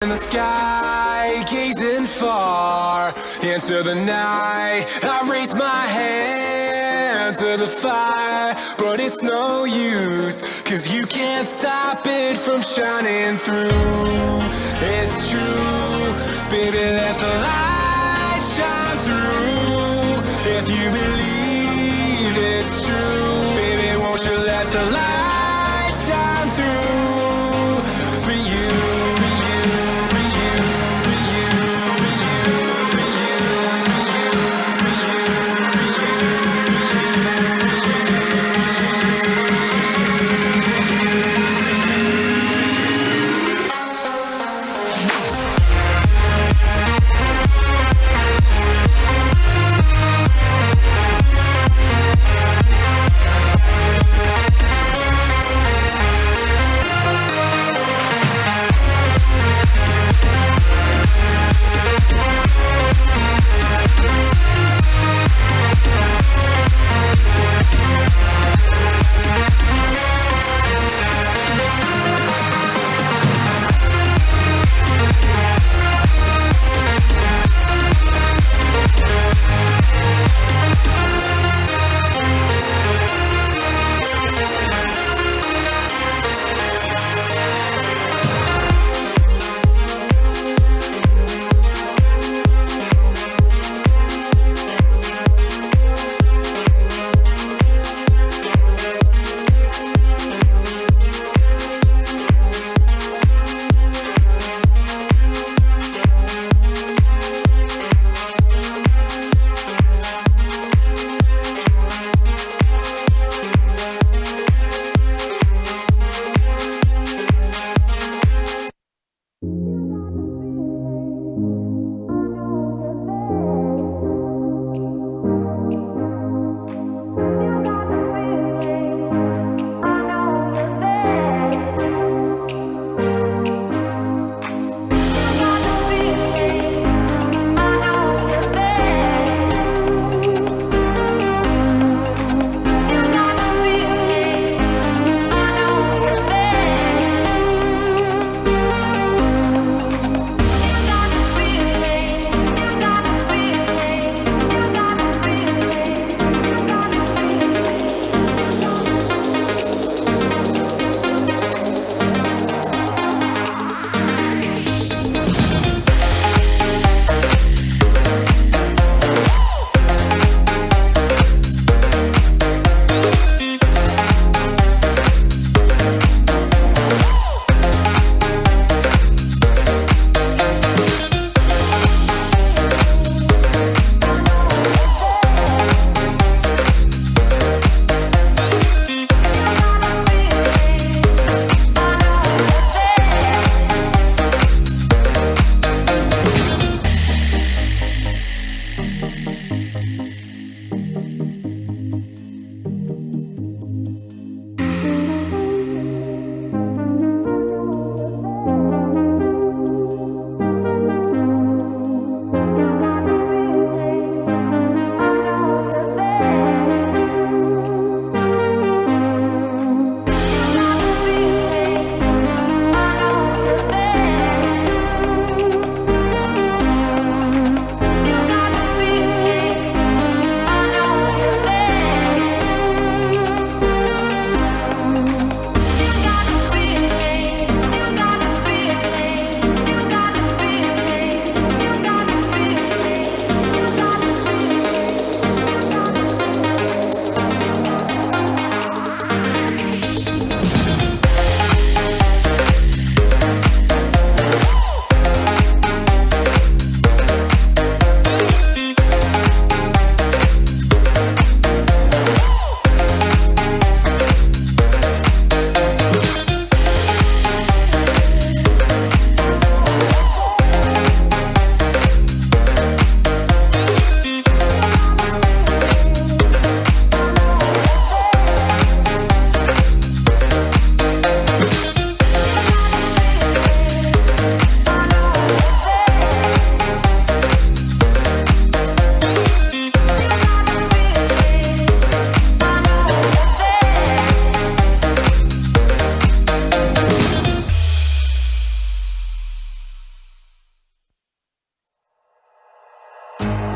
In the sky, gazing far into the night, I raise my hand to the fire, but it's no use, 'cause you can't stop it from shining through. It's true, baby, let the light shine through. If you believe it's true, baby, won't you let the light shine through for you.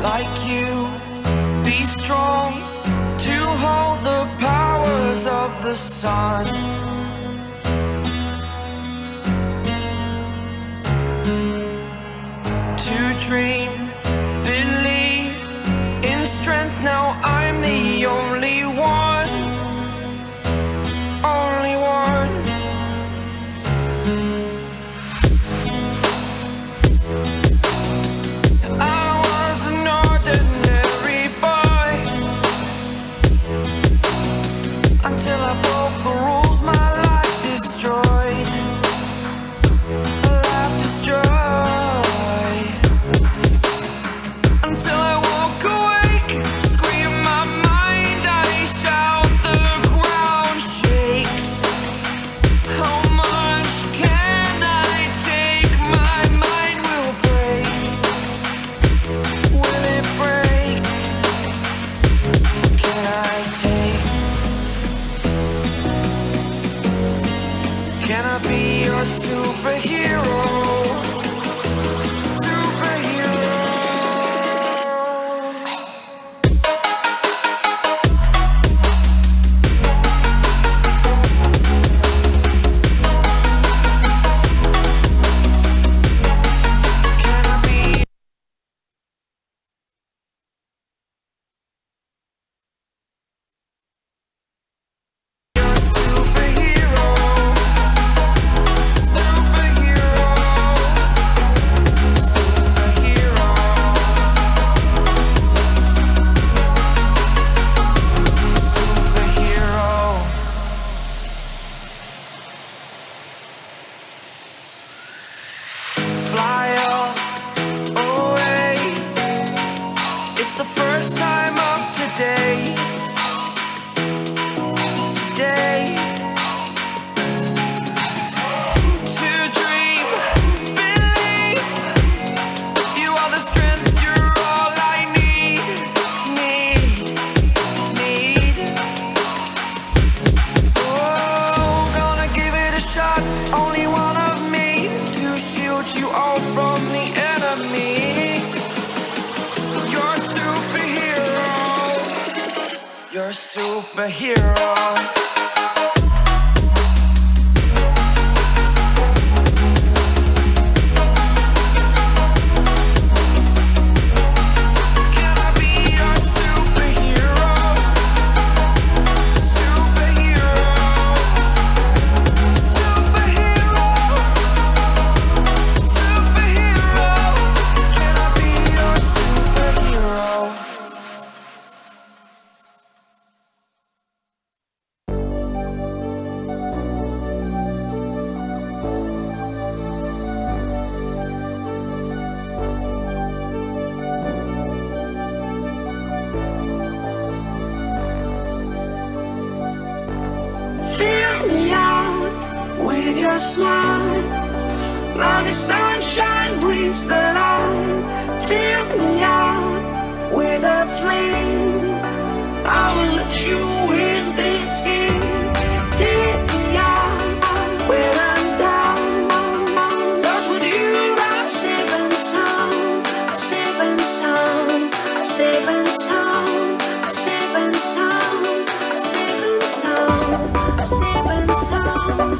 like you, be strong to hold the powers of the sun. To dream, believe in strength. Now I'm the only one, only one. I was an ordinary boy until I broke the rules. My life destroyed, life destroyed. Until I woke awake, scream my mind, I shout, the ground shakes. How much can I take? My mind will break. Will it break? Can I take? Can I be your superhero? Superhero. Your smile, now the sunshine brings the light. Fill me out with a flame. I will let you in this game. Take me out when I'm down. 'Cause with you I'm safe and sound. Safe and sound. Safe and sound. Safe and sound. Safe and sound. Safe and sound.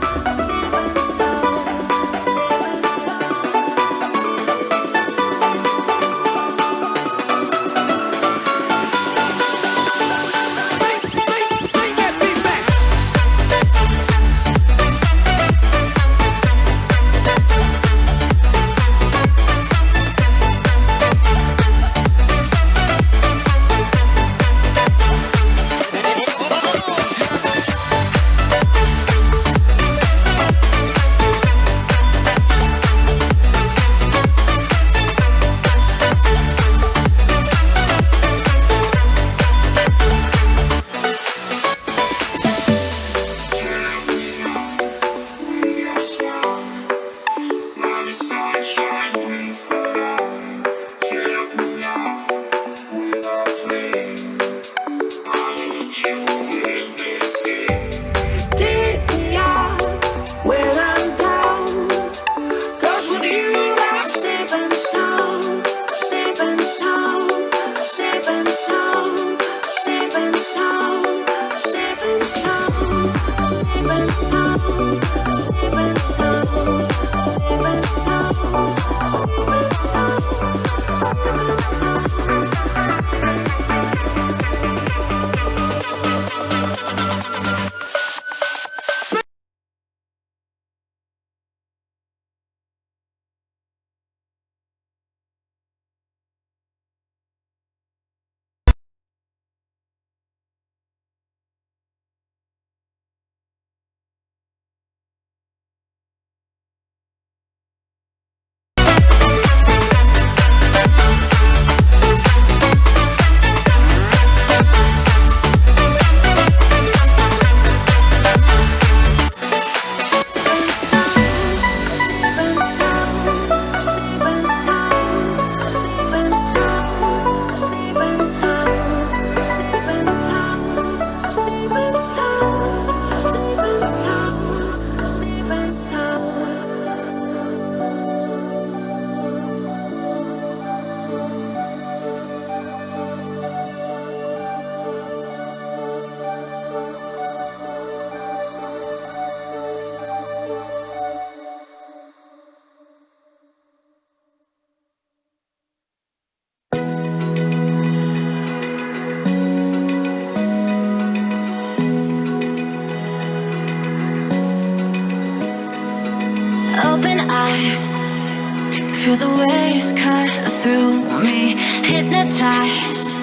Feel the waves cut through me, hypnotized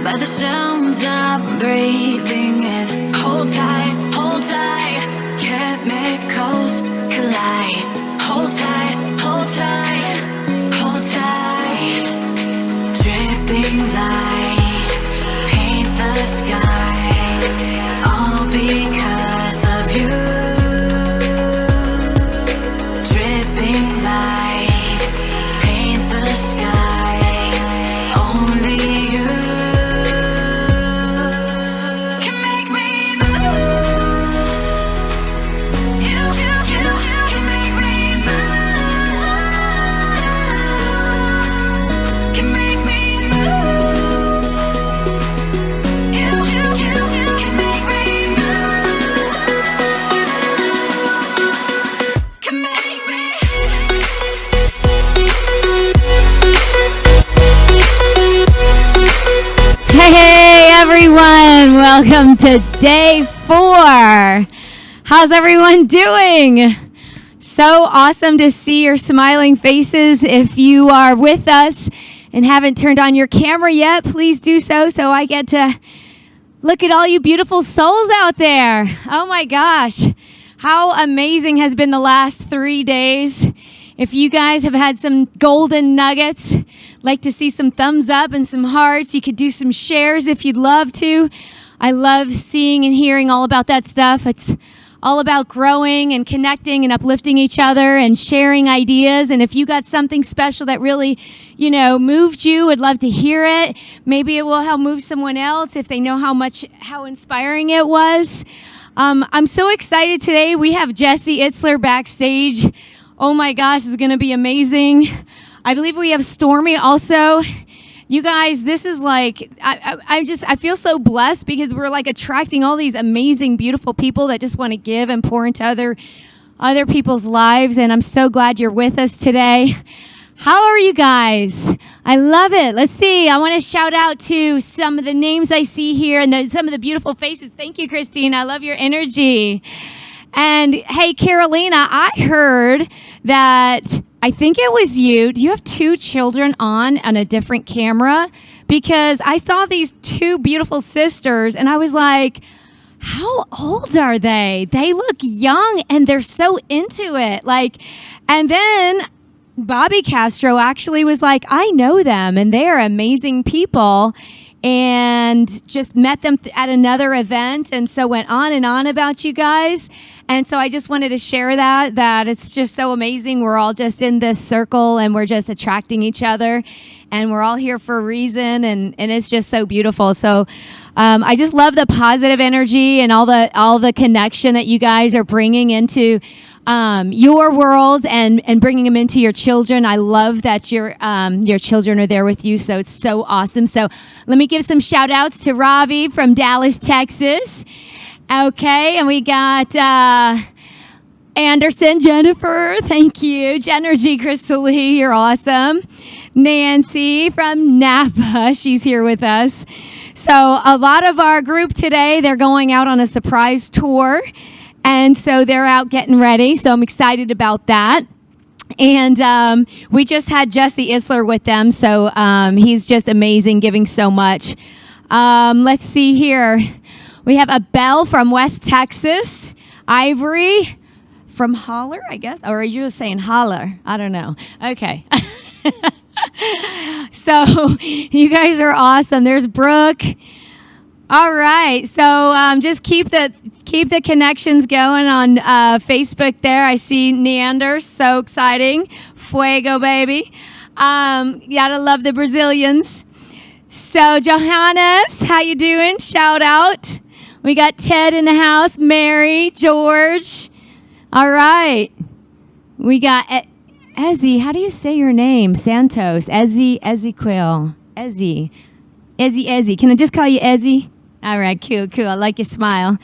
by the sounds I'm breathing in. Hold tight, chemicals collide. Hold tight, hold tight, hold tight. Dripping lights paint the skies, all because of you. Dripping lights paint the skies, only you can make me move. You can make me move. Can make me move. You can make me move. Can make me. Hey everyone, welcome to day 4. How's everyone doing? So awesome to see your smiling faces. If you are with us and haven't turned on your camera yet, please do so I get to look at all you beautiful souls out there. Oh my gosh, how amazing has been the last 3 days. If you guys have had some golden nuggets, like to see some thumbs up and some hearts, you could do some shares if you'd love to. I love seeing and hearing all about that stuff. It's all about growing and connecting and uplifting each other and sharing ideas. And if you got something special that really, moved you, would love to hear it. Maybe it will help move someone else if they know how inspiring it was. I'm so excited today. We have Jesse Itzler backstage. Oh my gosh, this is going to be amazing. I believe we have Stormy also. You guys, this is like, I feel so blessed because we're like attracting all these amazing, beautiful people that just want to give and pour into other people's lives. And I'm so glad you're with us today. How are you guys? I love it. Let's see. I want to shout out to some of the names I see here and some of the beautiful faces. Thank you, Christine. I love your energy. And hey, Carolina, I heard that, I think it was you. Do you have 2 children on a different camera? Because I saw these 2 beautiful sisters and I was like, how old are they? They look young and they're so into it. And then Bobby Castro actually was like, I know them and they are amazing people. And just met them at another event, and so went on and on about you guys. And so I just wanted to share that it's just so amazing. We're all just in this circle, and we're just attracting each other, and we're all here for a reason, and it's just so beautiful. So I just love the positive energy and all the connection that you guys are bringing into your world and bringing them into your children. I love that your children are there with you, so it's so awesome. So let me give some shout outs to Ravi from Dallas, Texas. Okay, and we got Anderson, Jennifer, thank you. Genergy, Crystal Lee, you're awesome. Nancy from Napa, she's here with us. So a lot of our group today, they're going out on a surprise tour. And so they're out getting ready. So I'm excited about that. And we just had Jesse Itzler with them. So he's just amazing, giving so much. Let's see here. We have a Belle from West Texas. Ivory from Holler, I guess. Or are you just saying holler? I don't know. Okay. So you guys are awesome. There's Brooke. All right, so just keep the connections going on Facebook there. I see Neander, so exciting. Fuego, baby. Gotta love the Brazilians. So Johannes, how you doing? Shout out. We got Ted in the house, Mary, George. All right. We got Ezzy. How do you say your name? Santos. Ezequiel. Ezzy. Can I just call you Ezzy? All right, cool. I like your smile.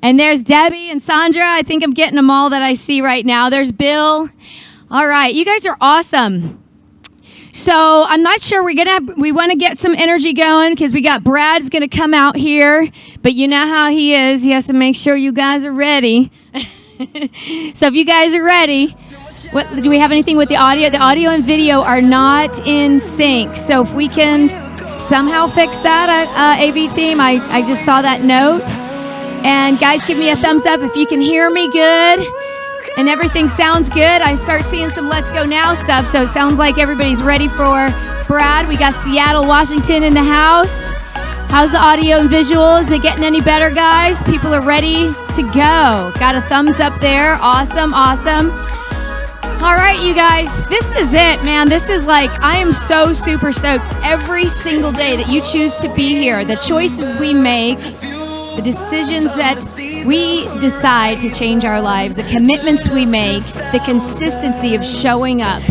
And there's Debbie and Sandra. I think I'm getting them all that I see right now. There's Bill. All right, you guys are awesome. So I'm not sure we want to get some energy going because we got Brad's going to come out here. But you know how he is. He has to make sure you guys are ready. So if you guys are ready, What, do we have anything with the audio? The audio and video are not in sync. So if we can somehow fix that, AV team, I just saw that note. And guys, give me a thumbs up if you can hear me good and everything sounds good. I start seeing some Let's Go Now stuff, so it sounds like everybody's ready for Brad. We got Seattle, Washington in the house. How's the audio and visual? Is it getting any better, guys? People are ready to go. Got a thumbs up there. Awesome, awesome. All right, you guys, this is it, man. This is like, I am so super stoked every single day that you choose to be here. The choices we make, the decisions that we decide to change our lives, the commitments we make, the consistency of showing up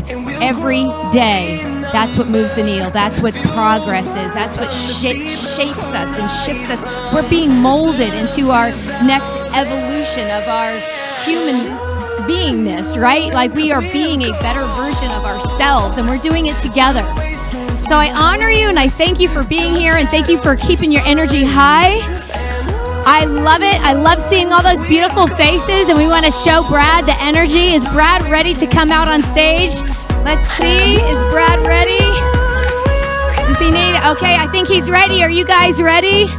every day. That's what moves the needle. That's what progress is. That's what shapes us and shifts us. We're being molded into our next evolution of our human beingness, right? Like we are being a better version of ourselves, and we're doing it together. So I honor you and I thank you for being here, and thank you for keeping your energy high. I love it. I love seeing all those beautiful faces, and we want to show Brad the energy. Is Brad ready to come out on stage? Let's see. Is Brad ready? Does he need? Okay, I think he's ready. Are you guys ready?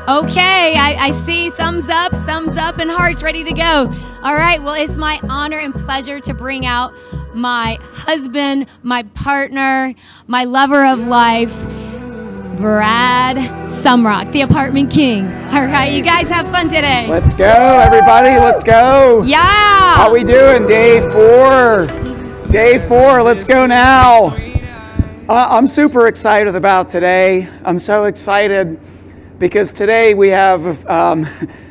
Okay, I see thumbs up, and hearts ready to go. All right, well, it's my honor and pleasure to bring out my husband, my partner, my lover of life, Brad Sumrock, the apartment king. All right, you guys have fun today. Let's go, everybody. Let's go. Yeah. How we doing? Day 4. Day 4. Let's go now. I'm super excited about today. I'm so excited because today we have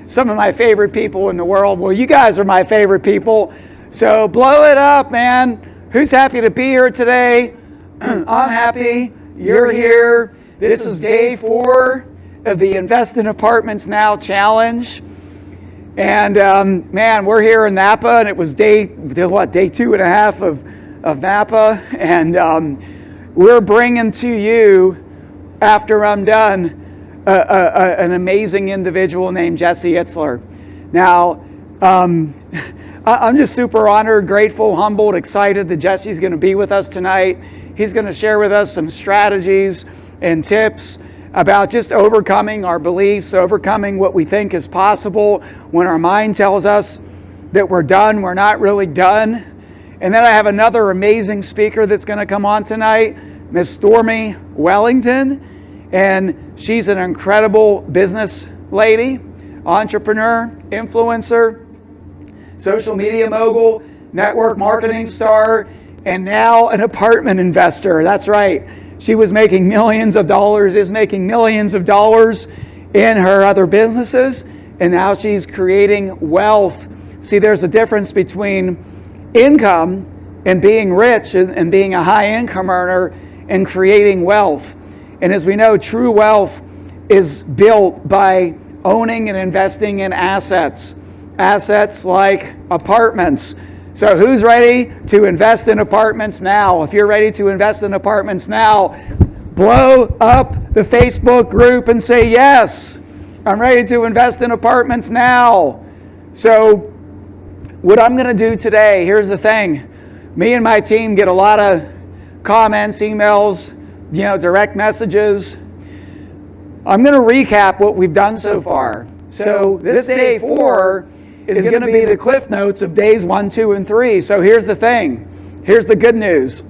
some of my favorite people in the world. Well, you guys are my favorite people. So blow it up, man. Who's happy to be here today? I'm happy. You're here. This is day 4 of the Invest in Apartments Now challenge. And man, we're here in Napa, and it was day 2.5 of Napa. And we're bringing to you, after I'm done, an amazing individual named Jesse Itzler. Now, I'm just super honored, grateful, humbled, excited that Jesse's going to be with us tonight. He's going to share with us some strategies and tips about just overcoming our beliefs, overcoming what we think is possible when our mind tells us that we're done, we're not really done. And then I have another amazing speaker that's going to come on tonight, Miss Stormy Wellington. And she's an incredible business lady, entrepreneur, influencer, social media mogul, network marketing star, and now an apartment investor. That's right. She was making millions of dollars, is making millions of dollars in her other businesses, and now she's creating wealth. See, there's a difference between income and being rich and being a high income earner and creating wealth. And as we know, true wealth is built by owning and investing in assets like apartments. So who's ready to invest in apartments now? If you're ready to invest in apartments now, blow up the Facebook group and say, yes, I'm ready to invest in apartments now. So what I'm going to do today, here's the thing. Me and my team get a lot of comments, emails, direct messages. I'm going to recap what we've done so far. So this day 4 is going to be the cliff notes of days 1, 2, and 3. So here's the thing. Here's the good news.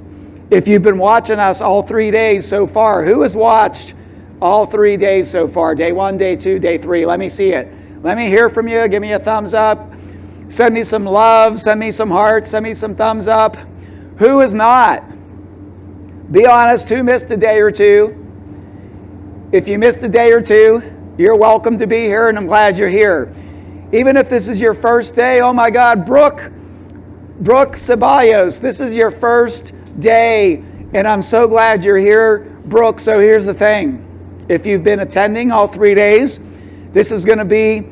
If you've been watching us all 3 days so far, who has watched all 3 days so far? Day 1, day 2, day 3. Let me see it. Let me hear from you. Give me a thumbs up. Send me some love. Send me some hearts. Send me some thumbs up. Who is not? Be honest. Who missed a day or two? If you missed a day or two, you're welcome to be here, and I'm glad you're here. Even if this is your first day, oh my God, Brooke Ceballos, this is your first day, and I'm so glad you're here, Brooke. So here's the thing. If you've been attending all 3 days, this is going to be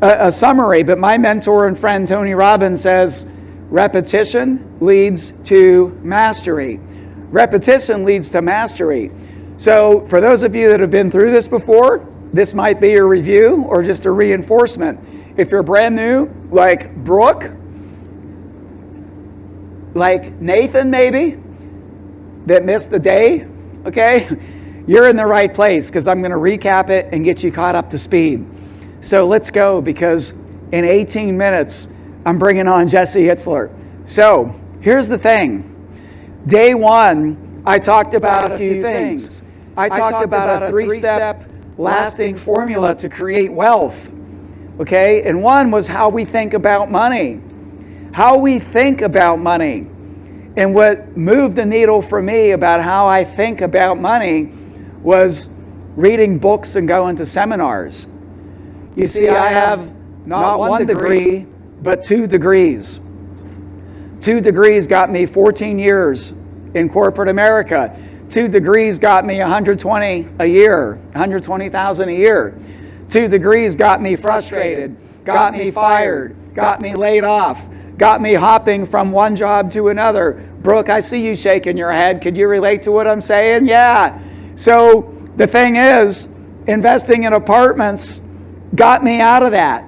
a summary, but my mentor and friend Tony Robbins says, repetition leads to mastery. Repetition leads to mastery. So for those of you that have been through this before, this might be a review or just a reinforcement. If you're brand new, like Brooke, like Nathan maybe, that missed the day, okay, you're in the right place, because I'm going to recap it and get you caught up to speed. So let's go, because in 18 minutes, I'm bringing on Jesse Itzler. So here's the thing. Day one, I talked about a few things. I talked about a three-step lasting formula to create wealth. Okay? And one was how we think about money. How we think about money. And what moved the needle for me about how I think about money was reading books and going to seminars. You see, I have not one degree, but 2 degrees. 2 degrees got me 14 years in corporate America. 2 degrees got me 120 a year, 120,000 a year. 2 degrees got me frustrated, got me fired, got me laid off, got me hopping from one job to another. Brooke, I see you shaking your head. Could you relate to what I'm saying? Yeah. So the thing is, investing in apartments got me out of that.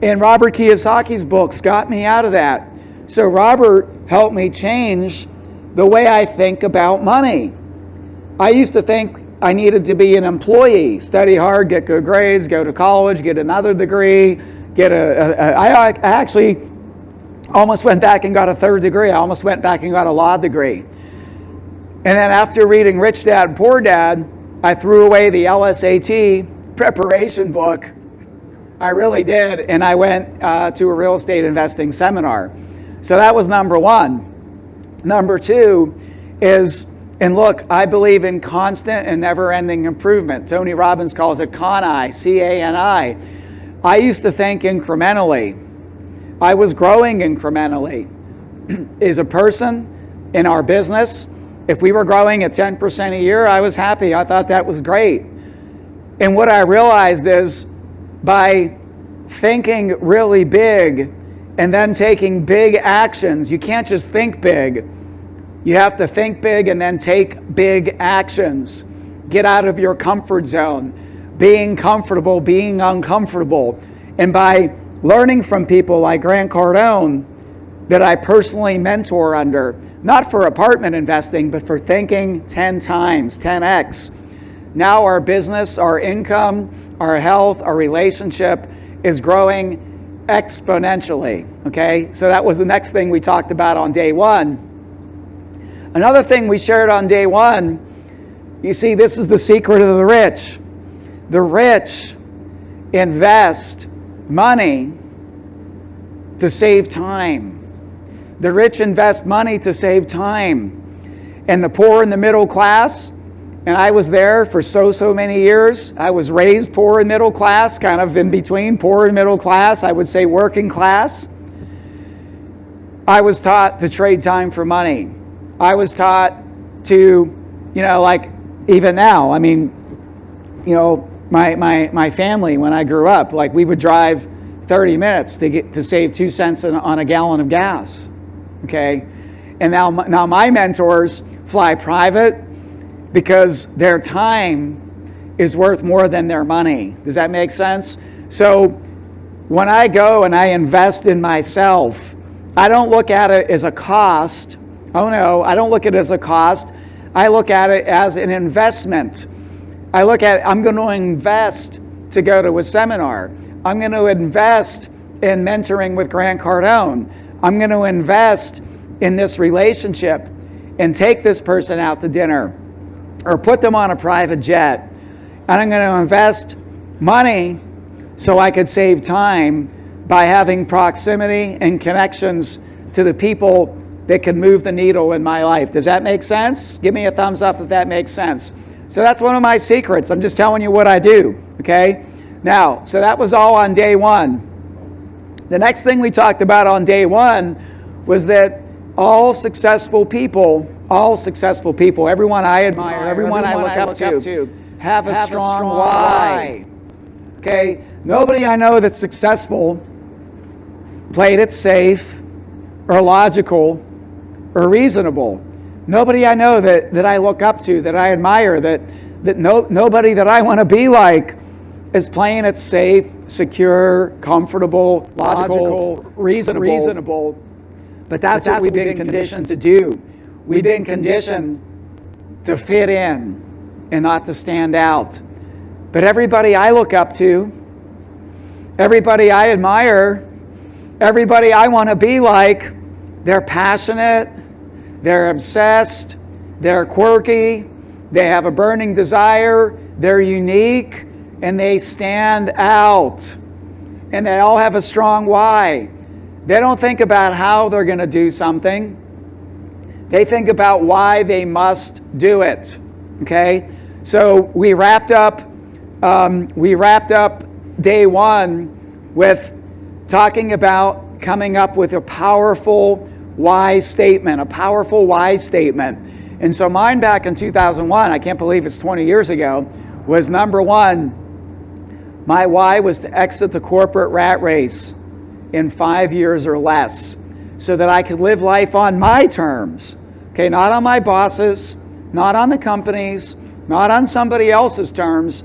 And Robert Kiyosaki's books got me out of that. So Robert helped me change the way I think about money. I used to think I needed to be an employee, study hard, get good grades, go to college, get another degree, I actually almost went back and got a 3rd degree. I almost went back and got a law degree. And then after reading Rich Dad, Poor Dad, I threw away the LSAT preparation book. I really did. And I went to a real estate investing seminar. So that was number one. Number two is, and look, I believe in constant and never-ending improvement. Tony Robbins calls it CANI, C-A-N-I. I used to think incrementally. I was growing incrementally. As a person in our business, if we were growing at 10% a year, I was happy. I thought that was great. And what I realized is, by thinking really big and then taking big actions, you can't just think big. You have to think big and then take big actions. Get out of your comfort zone. Being comfortable, being uncomfortable. And by learning from people like Grant Cardone, that I personally mentor under, not for apartment investing, but for thinking 10 times, 10x. Now our business, our income, our health, our relationship is growing exponentially, okay? So that was the next thing we talked about on day one. Another thing we shared on day one, you see, this is the secret of the rich. The rich invest money to save time. The rich invest money to save time. And the poor and the middle class, and I was there for so many years. I was raised poor and middle class, kind of in between poor and middle class. I would say working class. I was taught to trade time for money. I was taught to, like even now, I mean, my family, when I grew up, like we would drive 30 minutes to save 2 cents on a gallon of gas. Okay? And now my mentors fly private because their time is worth more than their money. Does that make sense? So when I go and I invest in myself, I don't look at it as a cost. Oh no, I don't look at it as a cost. I look at it as an investment. I look at it, I'm going to invest to go to a seminar. I'm going to invest in mentoring with Grant Cardone. I'm going to invest in this relationship and take this person out to dinner or put them on a private jet. And I'm going to invest money so I could save time by having proximity and connections to the people that can move the needle in my life. Does that make sense? Give me a thumbs up if that makes sense. So that's one of my secrets. I'm just telling you what I do, okay? Now, so that was all on day one. The next thing we talked about on day one was that all successful people, everyone I admire, everyone I look up to, have a strong why. Okay? Nobody I know that's successful played it safe or logical or reasonable. Nobody I know that I look up to, that I admire, nobody that I want to be like is playing it safe, secure, comfortable, logical, reasonable. But that's what we've been conditioned to do. We've been conditioned to fit in and not to stand out. But everybody I look up to, everybody I admire, everybody I want to be like, they're passionate, they're obsessed, they're quirky, they have a burning desire, they're unique, and they stand out. And they all have a strong why. They don't think about how they're going to do something. They think about why they must do it. Okay? So we wrapped up day one with talking about coming up with a powerful why statement, And so mine back in 2001, I can't believe it's 20 years ago, was number one, my why was to exit the corporate rat race in 5 years or less so that I could live life on my terms. Okay, not on my boss's, not on the company's, not on somebody else's terms,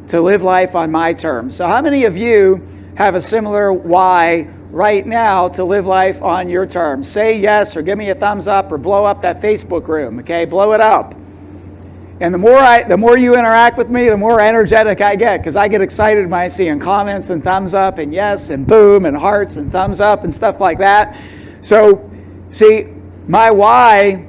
to live life on my terms. So how many of you have a similar why right now to live life on your terms? Say yes or give me a thumbs up or blow up that Facebook room, okay? Blow it up. And the more you interact with me, the more energetic I get, because I get excited when I see comments and thumbs up and yes and boom and hearts and thumbs up and stuff like that. So, see, my why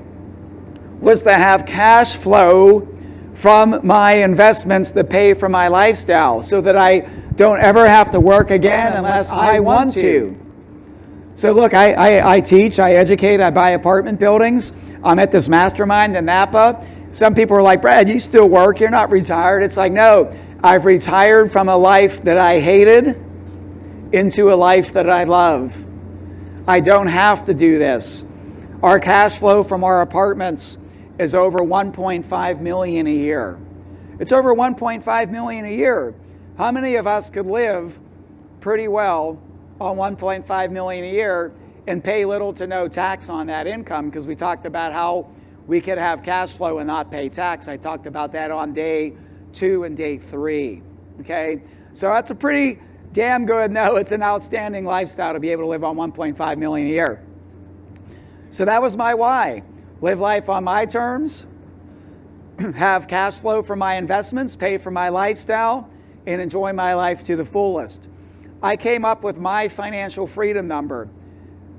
was to have cash flow from my investments that pay for my lifestyle so that I don't ever have to work again unless I want to. So look, I teach, I educate, I buy apartment buildings. I'm at this mastermind in Napa. Some people are like, Brad, you still work, you're not retired. It's like, no, I've retired from a life that I hated into a life that I love. I don't have to do this. Our cash flow from our apartments is over $1.5 million a year. It's over $1.5 million a year. How many of us could live pretty well on $1.5 million a year and pay little to no tax on that income? Because we talked about how we could have cash flow and not pay tax. I talked about that on day 2 and day 3. Okay, so that's a pretty damn good, no, it's an outstanding lifestyle to be able to live on $1.5 million a year. So that was my why. Live life on my terms, have cash flow from my investments, pay for my lifestyle, and enjoy my life to the fullest. I came up with my financial freedom number,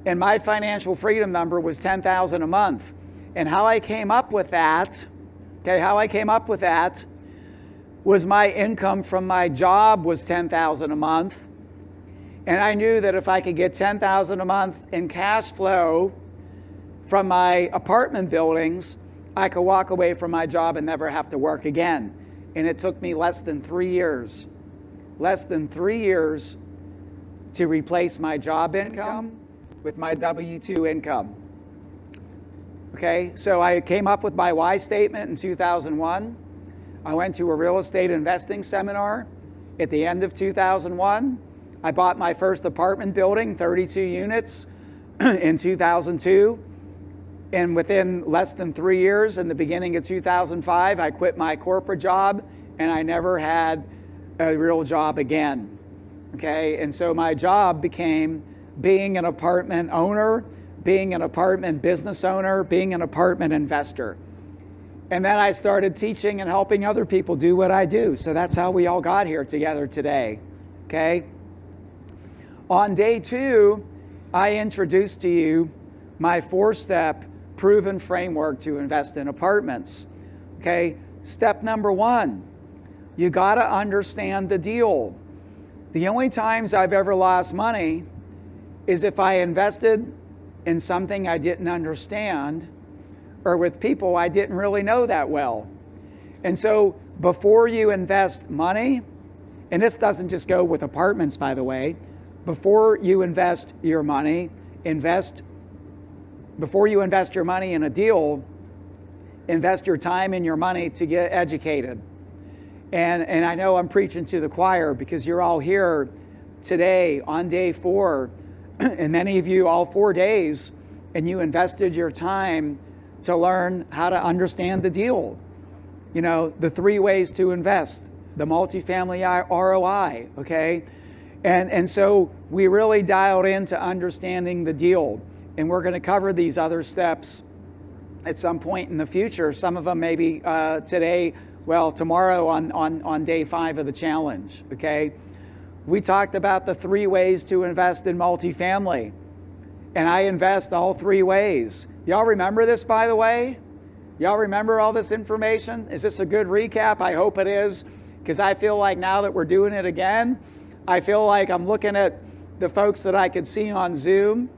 and my financial freedom number was $10,000 a month. And how I came up with that, was my income from my job was $10,000 a month. And I knew that if I could get $10,000 a month in cash flow from my apartment buildings, I could walk away from my job and never have to work again. And it took me less than 3 years to replace my job income with my W-2 income. Okay, so I came up with my why statement in 2001. I went to a real estate investing seminar at the end of 2001. I bought my first apartment building, 32 units, in 2002. And within less than 3 years, in the beginning of 2005, I quit my corporate job and I never had a real job again. Okay, and so my job became being an apartment owner, being an apartment business owner, being an apartment investor. And then I started teaching and helping other people do what I do. So that's how we all got here together today. Okay? On day 2, I introduced to you my 4-step proven framework to invest in apartments. Okay? Step number 1, you got to understand the deal. The only times I've ever lost money is if I invested in something I didn't understand or with people I didn't really know that well. And so before you invest money, and this doesn't just go with apartments, by the way, before you invest your money, before you invest your money in a deal, invest your time and your money to get educated. And I know I'm preaching to the choir because you're all here today on day 4, and many of you all 4 days, and you invested your time to learn how to understand the deal. You know, the 3 ways to invest, the multifamily ROI, okay? And so we really dialed into understanding the deal. And we're going to cover these other steps at some point in the future. Some of them maybe today, tomorrow on day 5 of the challenge, okay? We talked about the 3 ways to invest in multifamily. And I invest all 3 ways. Y'all remember this, by the way? Y'all remember all this information? Is this a good recap? I hope it is, because I feel like now that we're doing it again, I feel like I'm looking at the folks that I could see on Zoom.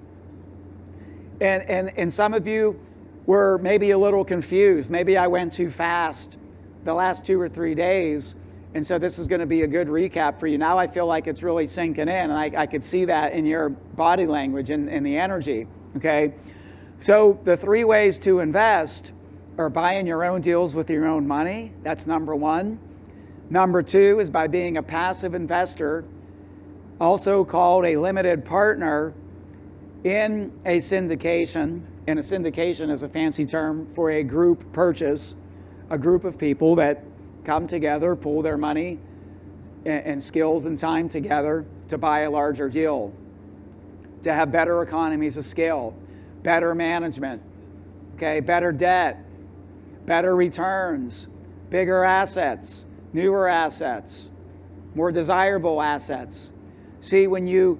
And some of you were maybe a little confused. Maybe I went too fast the last 2 or 3 days. And so this is going to be a good recap for you. Now I feel like it's really sinking in, and I could see that in your body language and the energy, okay? So the 3 ways to invest are buying your own deals with your own money. That's number 1. Number 2 is by being a passive investor, also called a limited partner in a syndication. And a syndication is a fancy term for a group purchase, a group of people that come together, pool their money and skills and time together to buy a larger deal, to have better economies of scale, better management, okay, better debt, better returns, bigger assets, newer assets, more desirable assets. See, when you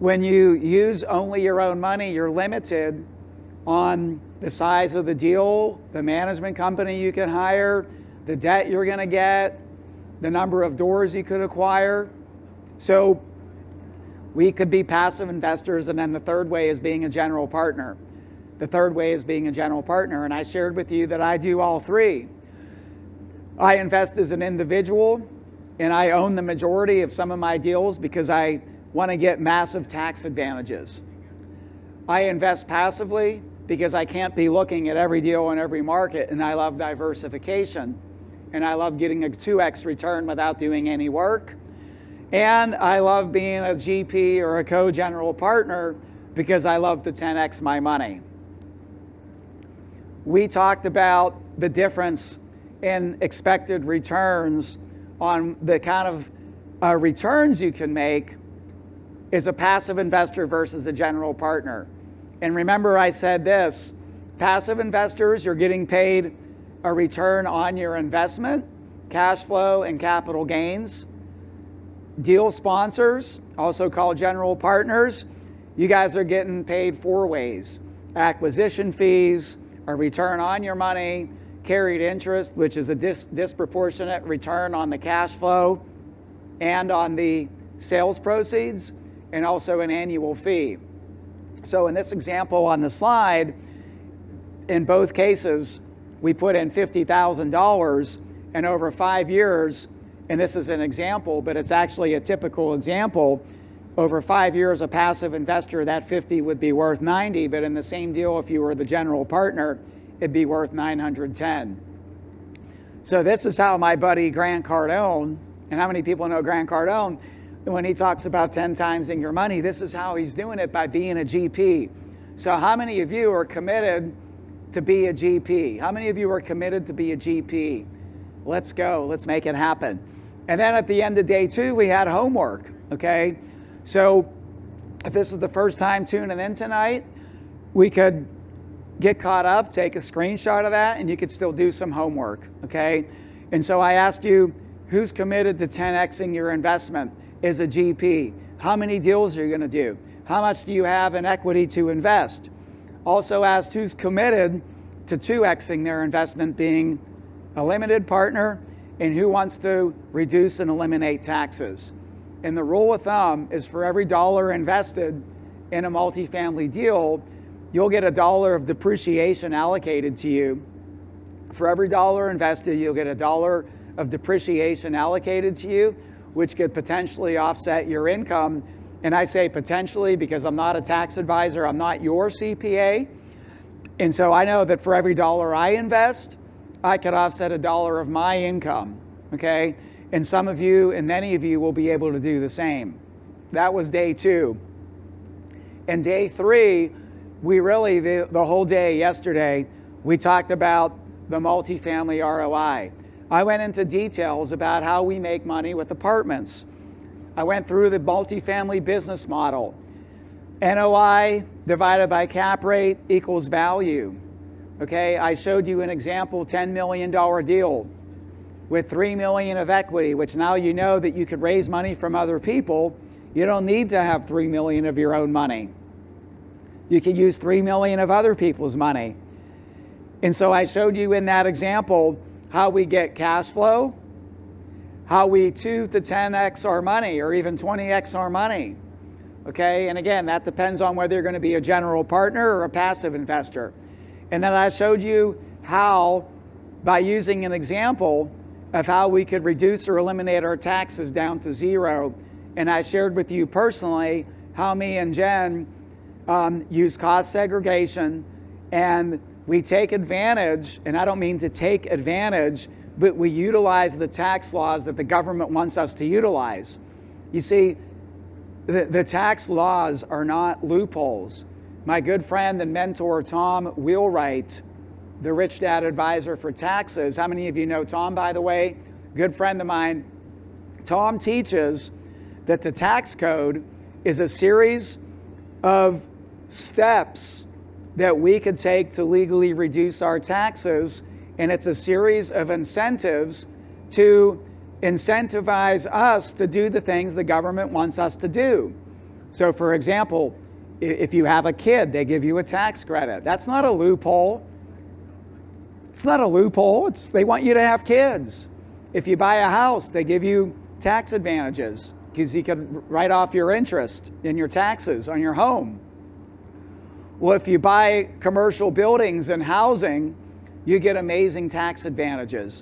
use only your own money, you're limited on the size of the deal, the management company you can hire, the debt you're going to get, the number of doors you could acquire. So we could be passive investors, and then the 3rd way is being a general partner. The 3rd way is being a general partner, and I shared with you that I do all 3. I invest as an individual, and I own the majority of some of my deals because I want to get massive tax advantages. I invest passively because I can't be looking at every deal in every market, and I love diversification. And I love getting a 2x return without doing any work. And I love being a GP or a co-general partner because I love to 10x my money. We talked about the difference in expected returns on the kind of returns you can make as a passive investor versus a general partner. And remember I said this, passive investors, you're getting paid a return on your investment, cash flow, and capital gains. Deal sponsors, also called general partners, you guys are getting paid 4 ways. Acquisition fees, a return on your money, carried interest, which is a disproportionate return on the cash flow and on the sales proceeds, and also an annual fee. So in this example on the slide, in both cases, we put in $50,000, and over 5 years, and this is an example, but it's actually a typical example, over 5 years, a passive investor, that 50 would be worth 90, but in the same deal, if you were the general partner, it'd be worth 910. So this is how my buddy Grant Cardone, and how many people know Grant Cardone, when he talks about 10 times in your money, this is how he's doing it, by being a GP. So how many of you are committed to be a GP? How many of you are committed to be a GP? Let's go, let's make it happen. And then at the end of day 2, we had homework, okay? So if this is the first time tuning in tonight, we could get caught up, take a screenshot of that, and you could still do some homework, okay? And so I asked you, who's committed to 10xing your investment as a GP? How many deals are you gonna do? How much do you have in equity to invest? Also asked who's committed to 2xing their investment, being a limited partner, and who wants to reduce and eliminate taxes. And the rule of thumb is for every dollar invested in a multifamily deal, you'll get $1 of depreciation allocated to you. For every dollar invested, you'll get $1 of depreciation allocated to you, which could potentially offset your income. And I say potentially because I'm not a tax advisor, I'm not your CPA. And so I know that for every dollar I invest, I could offset $1 of my income, okay? And some of you and many of you will be able to do the same. That was day 2. And day 3, we really, the whole day yesterday, we talked about the multifamily ROI. I went into details about how we make money with apartments. I went through the multifamily business model. NOI divided by cap rate equals value. Okay, I showed you an example $10 million deal with $3 million of equity, which now you know that you could raise money from other people. You don't need to have $3 million of your own money. You can use $3 million of other people's money. And so I showed you in that example how we get cash flow, how we 2 to 10x our money, or even 20x our money. Okay, and again, that depends on whether you're going to be a general partner or a passive investor. And then I showed you how, by using an example of how we could reduce or eliminate our taxes down to zero. And I shared with you personally how me and Jen use cost segregation, and we take advantage, and I don't mean to take advantage, but we utilize the tax laws that the government wants us to utilize. You see, the tax laws are not loopholes. My good friend and mentor, Tom Wheelwright, the Rich Dad Advisor for Taxes. How many of you know Tom, by the way? Good friend of mine. Tom teaches that the tax code is a series of steps that we could take to legally reduce our taxes, and it's a series of incentives to incentivize us to do the things the government wants us to do. So for example, if you have a kid, they give you a tax credit. That's not a loophole. It's not a loophole. They want you to have kids. If you buy a house, they give you tax advantages because you can write off your interest in your taxes on your home. Well, if you buy commercial buildings and housing, you get amazing tax advantages.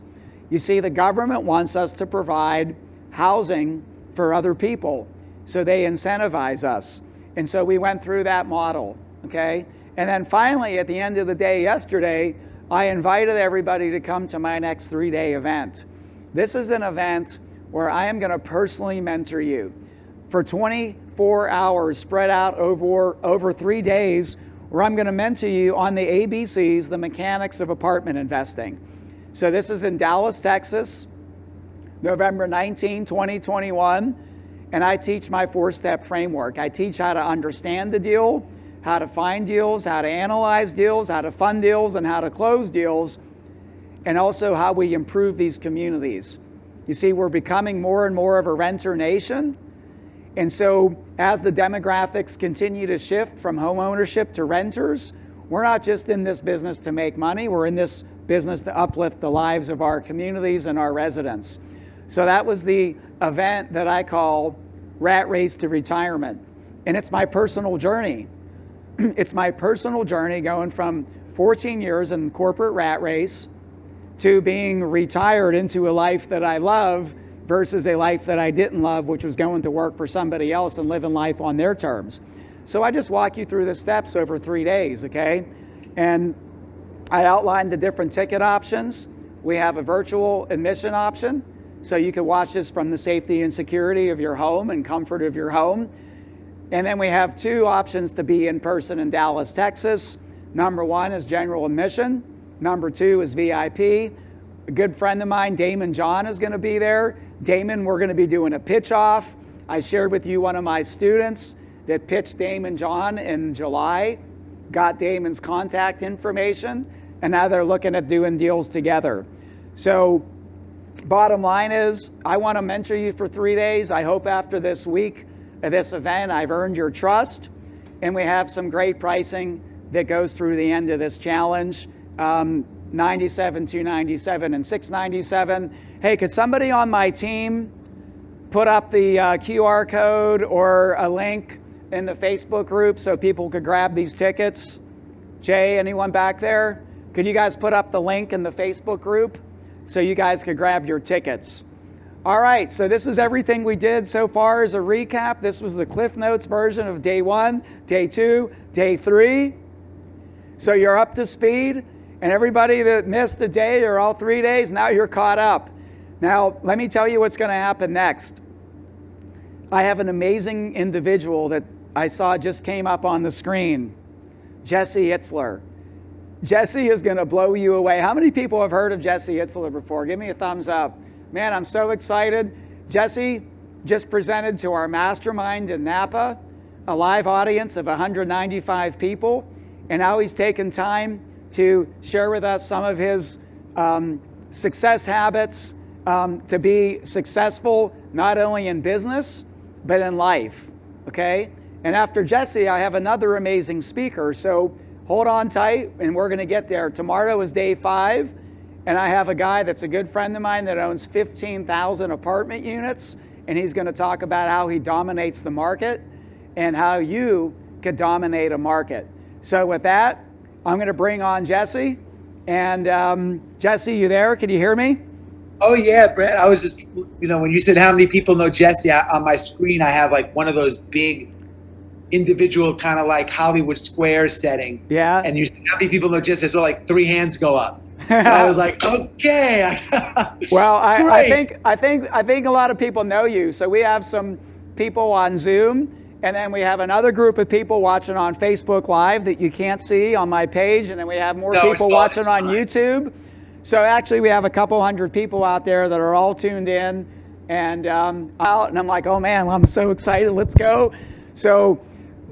You see, the government wants us to provide housing for other people, so they incentivize us. And so we went through that model, okay? And then finally, at the end of the day yesterday, I invited everybody to come to my next 3-day event. This is an event where I am going to personally mentor you for 24 hours spread out over 3 days, where I'm going to mentor you on the ABCs, the mechanics of apartment investing. So this is in Dallas, Texas, November 19, 2021, and I teach my 4-step framework. I teach how to understand the deal, how to find deals, how to analyze deals, how to fund deals, and how to close deals, and also how we improve these communities. You see, we're becoming more and more of a renter nation, and so as the demographics continue to shift from home ownership to renters, we're not just in this business to make money, we're in this business to uplift the lives of our communities and our residents. So that was the event that I call Rat Race to Retirement. And it's my personal journey. It's my personal journey going from 14 years in corporate rat race to being retired into a life that I love versus a life that I didn't love, which was going to work for somebody else and living life on their terms. So I just walk you through the steps over 3 days, okay? And I outlined the different ticket options. We have a virtual admission option, so you can watch this from the safety and security of your home and comfort of your home. And then we have 2 options to be in person in Dallas, Texas. Number 1 is general admission. Number 2 is VIP. A good friend of mine, Damon John, is going to be there. Damon, we're going to be doing a pitch off. I shared with you one of my students that pitched Damon John in July, got Damon's contact information, and now they're looking at doing deals together. So bottom line is, I want to mentor you for 3 days. I hope after this week of this event, I've earned your trust, and we have some great pricing that goes through the end of this challenge. 97, 297, and 697. Hey, could somebody on my team put up the QR code or a link in the Facebook group so people could grab these tickets? Jay, anyone back there? Could you guys put up the link in the Facebook group so you guys could grab your tickets? All right, so this is everything we did so far as a recap. This was the Cliff Notes version of day 1, day 2, day 3. So you're up to speed. And everybody that missed a day or all 3 days, now you're caught up. Now, let me tell you what's going to happen next. I have an amazing individual that I saw just came up on the screen, Jesse Itzler. Jesse is going to blow you away. How many people have heard of Jesse Itzler before? Give me a thumbs up. Man, I'm so excited. Jesse just presented to our mastermind in Napa. a live audience of 195 people, and now he's taken time to share with us some of his success habits to be successful not only in business but in life. Okay, and after Jesse, I have another amazing speaker, so hold on tight and we're going to get there. Tomorrow is day 5, and I have a guy that's a good friend of mine that owns 15,000 apartment units, and he's going to talk about how he dominates the market and how you could dominate a market. So with that, I'm going to bring on Jesse. And Jesse, you there? Can you hear me? Oh yeah, Brett. I was just, when you said how many people know Jesse, on my screen I have like one of those big individual kind of like Hollywood Squares setting. Yeah. And you said how many people know Jesse? So like 3 hands go up. So I was like, okay. Well, I think a lot of people know you. So we have some people on Zoom, and then we have another group of people watching on Facebook Live that you can't see on my page, and then we have more people watching on YouTube. So actually, we have a couple hundred people out there that are all tuned in, and I'm like, oh man, I'm so excited. Let's go. So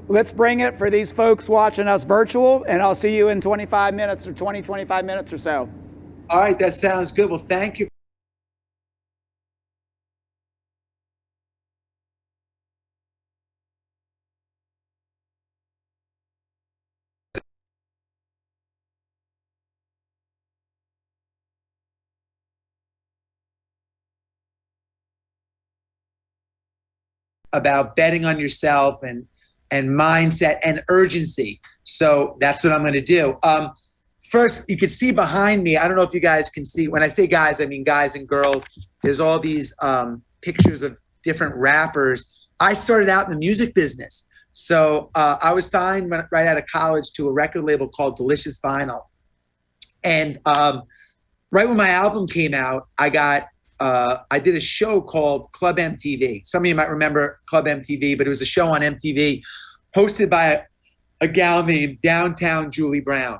let's bring it for these folks watching us virtual, and I'll see you in 25 minutes or 25 minutes or so. All right, that sounds good. Well, thank you. About betting on yourself and mindset and urgency. So that's what I'm going to do. First, you can see behind me, I don't know if you guys can see, when I say guys, I mean guys and girls. There's all these pictures of different rappers. I started out in the music business. So I was signed right out of college to a record label called Delicious Vinyl. And right when my album came out, I did a show called Club MTV. Some of you might remember Club MTV, but it was a show on MTV hosted by a gal named Downtown Julie Brown.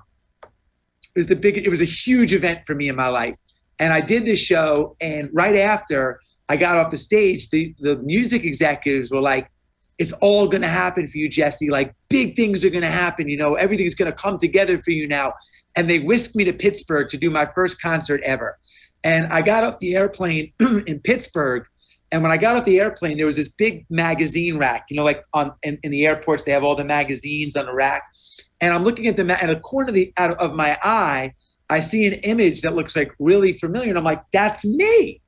It was a huge event for me in my life. And I did this show, and right after I got off the stage, the music executives were like, it's all going to happen for you, Jesse. Like, big things are going to happen. Everything's going to come together for you now. And they whisked me to Pittsburgh to do my first concert ever. And I got off the airplane in Pittsburgh. And when I got off the airplane, there was this big magazine rack, like in the airports, they have all the magazines on the rack. And I'm looking at them at a corner of my eye, I see an image that looks like really familiar. And I'm like, that's me.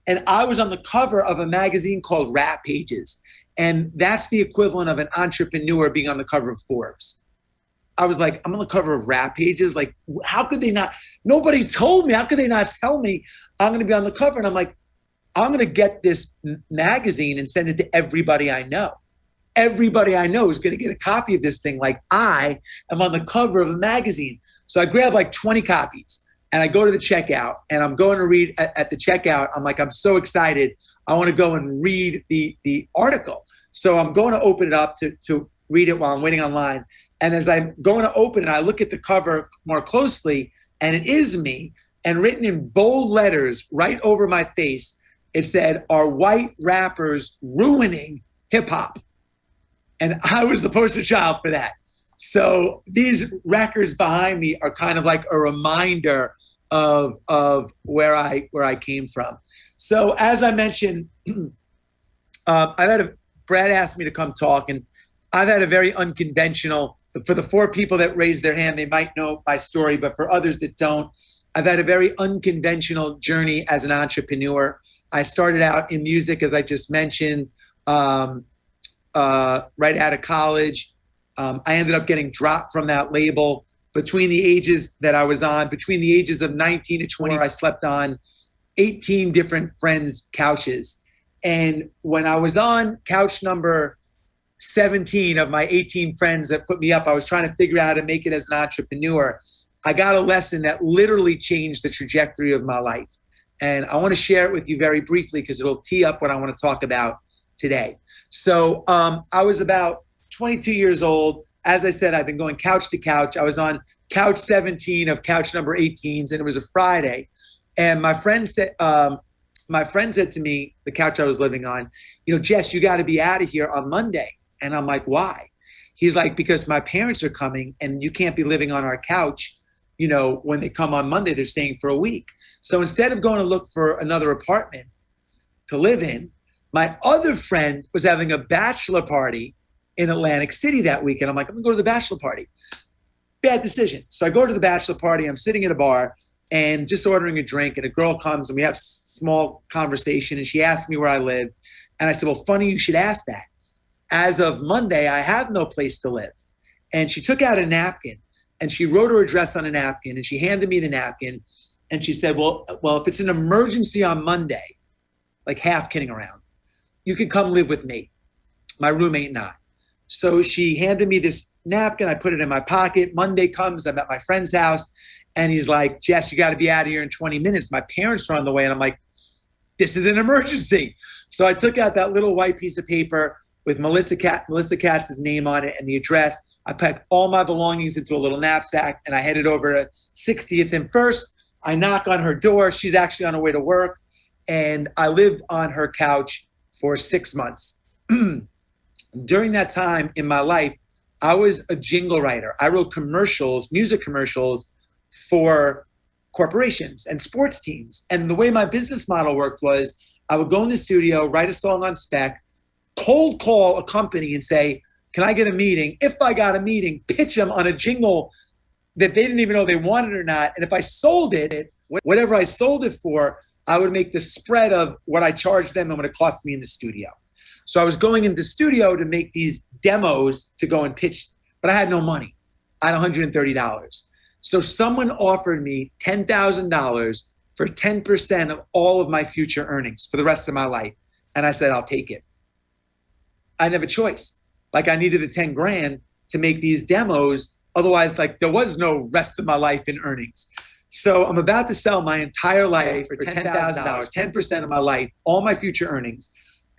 And I was on the cover of a magazine called Rap Pages. And that's the equivalent of an entrepreneur being on the cover of Forbes. I was like, I'm on the cover of Rap Pages. Like, how could they not? Nobody told me. How could they not tell me I'm going to be on the cover? And I'm like, I'm going to get this magazine and send it to everybody I know. Everybody I know is going to get a copy of this thing. Like, I am on the cover of a magazine. So I grab like 20 copies and I go to the checkout, and I'm going to read at the checkout. I'm like, I'm so excited. I want to go and read the article. So I'm going to open it up to read it while I'm waiting online. And as I'm going to open it, I look at the cover more closely, and it is me. And written in bold letters right over my face, it said, "Are white rappers ruining hip hop?" And I was the poster child for that. So these records behind me are kind of like a reminder of where I came from. So as I mentioned, Brad asked me to come talk, and I've had a very unconventional. For the 4 people that raised their hand, they might know my story, but for others that don't, I've had a very unconventional journey as an entrepreneur. I started out in music, as I just mentioned, right out of college. I ended up getting dropped from that label between the ages that I was on. Between the ages of 19 to 20, I slept on 18 different friends' couches. And when I was on couch number 17 of my 18 friends that put me up, I was trying to figure out how to make it as an entrepreneur. I got a lesson that literally changed the trajectory of my life. And I want to share it with you very briefly because it'll tee up what I want to talk about today. So I was about 22 years old. As I said, I've been going couch to couch. I was on couch 17 of couch number 18s, and it was a Friday. And my friend said to me, the couch I was living on, Jess, you got to be out of here on Monday. And I'm like, why? He's like, because my parents are coming and you can't be living on our couch. You know, when they come on Monday, they're staying for a week. So instead of going to look for another apartment to live in, my other friend was having a bachelor party in Atlantic City that weekend. I'm like, I'm gonna go to the bachelor party. Bad decision. So I go to the bachelor party. I'm sitting at a bar and just ordering a drink, and a girl comes and we have small conversation, and she asked me where I live. And I said, well, funny you should ask that. As of Monday, I have no place to live. And she took out a napkin and she wrote her address on a napkin, and she handed me the napkin, and she said, well, if it's an emergency on Monday, like half kidding around, you can come live with me, my roommate and I. So she handed me this napkin. I put it in my pocket. Monday comes, I'm at my friend's house, and he's like, Jess, you got to be out of here in 20 minutes. My parents are on the way. And I'm like, this is an emergency. So I took out that little white piece of paper with Melissa Katz's name on it and the address. I packed all my belongings into a little knapsack, and I headed over to 60th and First. I knock on her door. She's actually on her way to work. And I lived on her couch for 6 months. During that time in my life, I was a jingle writer. I wrote commercials, music commercials for corporations and sports teams. And the way my business model worked was I would go in the studio, write a song on spec, cold call a company and say, can I get a meeting? If I got a meeting, pitch them on a jingle that they didn't even know they wanted or not. And if I sold it, whatever I sold it for, I would make the spread of what I charged them and what it cost me in the studio. So I was going into the studio to make these demos to go and pitch, but I had no money. I had $130. So someone offered me $10,000 for 10% of all of my future earnings for the rest of my life. And I said, I'll take it. I didn't have a choice. Like, I needed the 10 grand to make these demos. Otherwise, like, there was no rest of my life in earnings. So I'm about to sell my entire life for $10,000, 10% of my life, all my future earnings.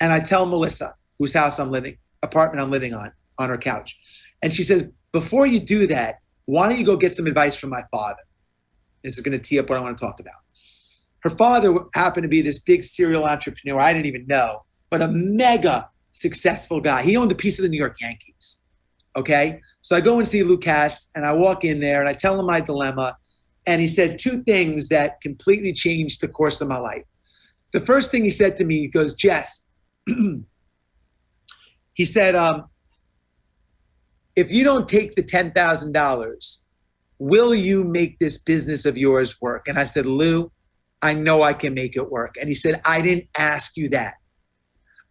And I tell Melissa, whose house apartment I'm living on her couch. And she says, before you do that, why don't you go get some advice from my father? This is going to tee up what I want to talk about. Her father happened to be this big serial entrepreneur I didn't even know, but a mega successful guy. He owned a piece of the New York Yankees. Okay. So I go and see Lou Katz, and I walk in there and I tell him my dilemma. And he said two things that completely changed the course of my life. The first thing he said to me, he goes, Jess, he said, if you don't take the $10,000, will you make this business of yours work? And I said, Lou, I know I can make it work. And he said, I didn't ask you that.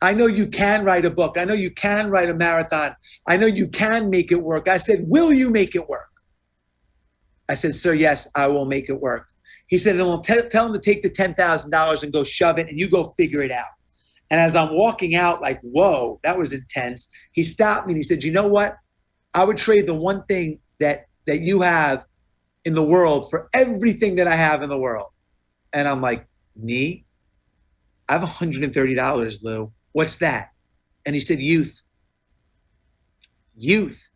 I know you can write a book. I know you can write a marathon. I know you can make it work. I said, will you make it work? I said, sir, yes, I will make it work. He said, then we'll tell him to take the $10,000 and go shove it, and you go figure it out. And as I'm walking out, like, whoa, that was intense. He stopped me and he said, you know what? I would trade the one thing that you have in the world for everything that I have in the world. And I'm like, me? I have $130, Lou. What's that? And he said, youth. Youth.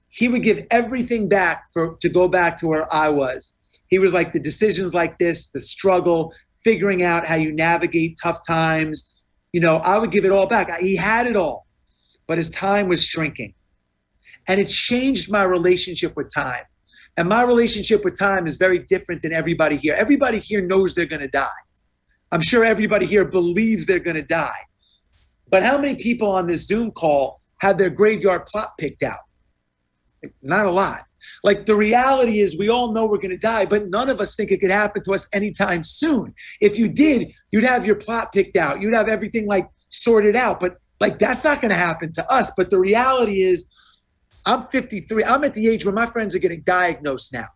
He would give everything back to go back to where I was. He was like, the decisions like this, the struggle, figuring out how you navigate tough times. You know, I would give it all back. He had it all, but his time was shrinking. And it changed my relationship with time. And my relationship with time is very different than everybody here. Everybody here knows they're going to die. I'm sure everybody here believes they're going to die. But how many people on this Zoom call have their graveyard plot picked out? Not a lot. Like, the reality is we all know we're going to die, but none of us think it could happen to us anytime soon. If you did, you'd have your plot picked out. You'd have everything like sorted out. But like, that's not going to happen to us. But the reality is I'm 53. I'm at the age where my friends are getting diagnosed now.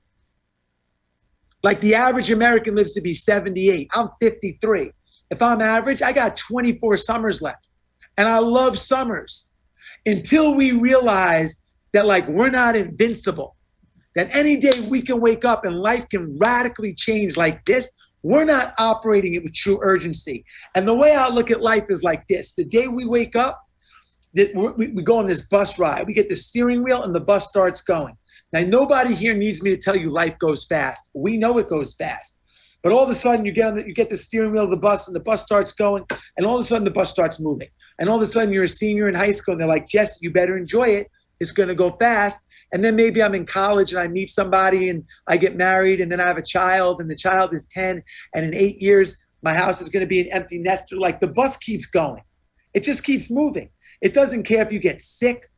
Like, the average American lives to be 78. I'm 53. If I'm average, I got 24 summers left. And I love summers. Until we realize that, like, we're not invincible, that any day we can wake up and life can radically change like this, we're not operating it with true urgency. And the way I look at life is like this. The day we wake up, we go on this bus ride. We get the steering wheel and the bus starts going. Now, nobody here needs me to tell you life goes fast. We know it goes fast. But all of a sudden you get the steering wheel of the bus and the bus starts going, and all of a sudden the bus starts moving. And all of a sudden you're a senior in high school and they're like, Jess, you better enjoy it. It's going to go fast. And then maybe I'm in college and I meet somebody and I get married and then I have a child and the child is 10. And in 8 years, my house is going to be an empty nester. Like the bus keeps going. It just keeps moving. It doesn't care if you get sick.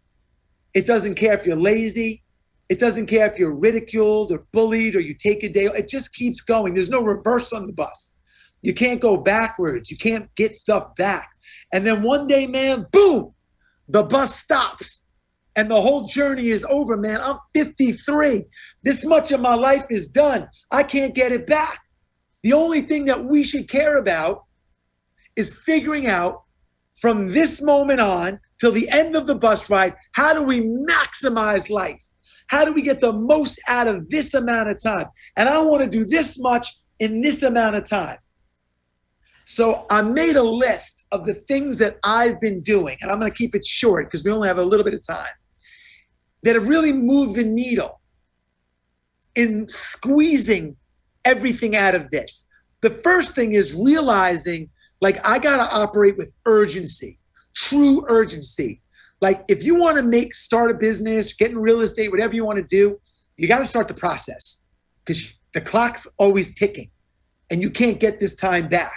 It doesn't care if you're lazy. It doesn't care if you're ridiculed or bullied or you take a day. It just keeps going. There's no reverse on the bus. You can't go backwards. You can't get stuff back. And then one day, man, boom, the bus stops. And the whole journey is over, man. I'm 53. This much of my life is done. I can't get it back. The only thing that we should care about is figuring out from this moment on till the end of the bus ride, how do we maximize life? How do we get the most out of this amount of time? And I want to do this much in this amount of time. So I made a list of the things that I've been doing, and I'm going to keep it short because we only have a little bit of time, that have really moved the needle in squeezing everything out of this. The first thing is realizing, like, I got to operate with urgency, true urgency. Like, if you want to start a business, get in real estate, whatever you want to do, you got to start the process because the clock's always ticking and you can't get this time back.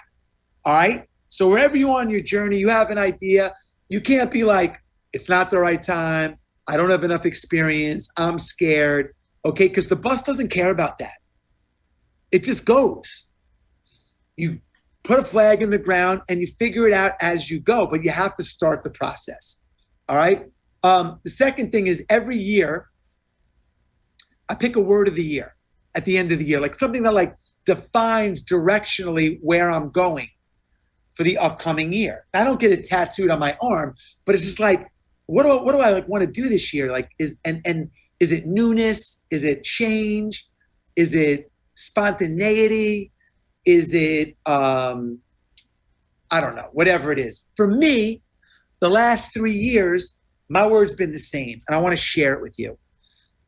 All right? So wherever you are on your journey, you have an idea. You can't be like, it's not the right time. I don't have enough experience. I'm scared. Okay? Because the bus doesn't care about that. It just goes. You put a flag in the ground and you figure it out as you go, but you have to start the process. All right? The second thing is every year, I pick a word of the year at the end of the year, like something that like defines directionally where I'm going for the upcoming year. I don't get it tattooed on my arm, but it's just like, what do I like want to do this year? Like is it newness? Is it change? Is it spontaneity? Is it I don't know, whatever it is. For me, the last 3 years, my word's been the same, and I want to share it with you.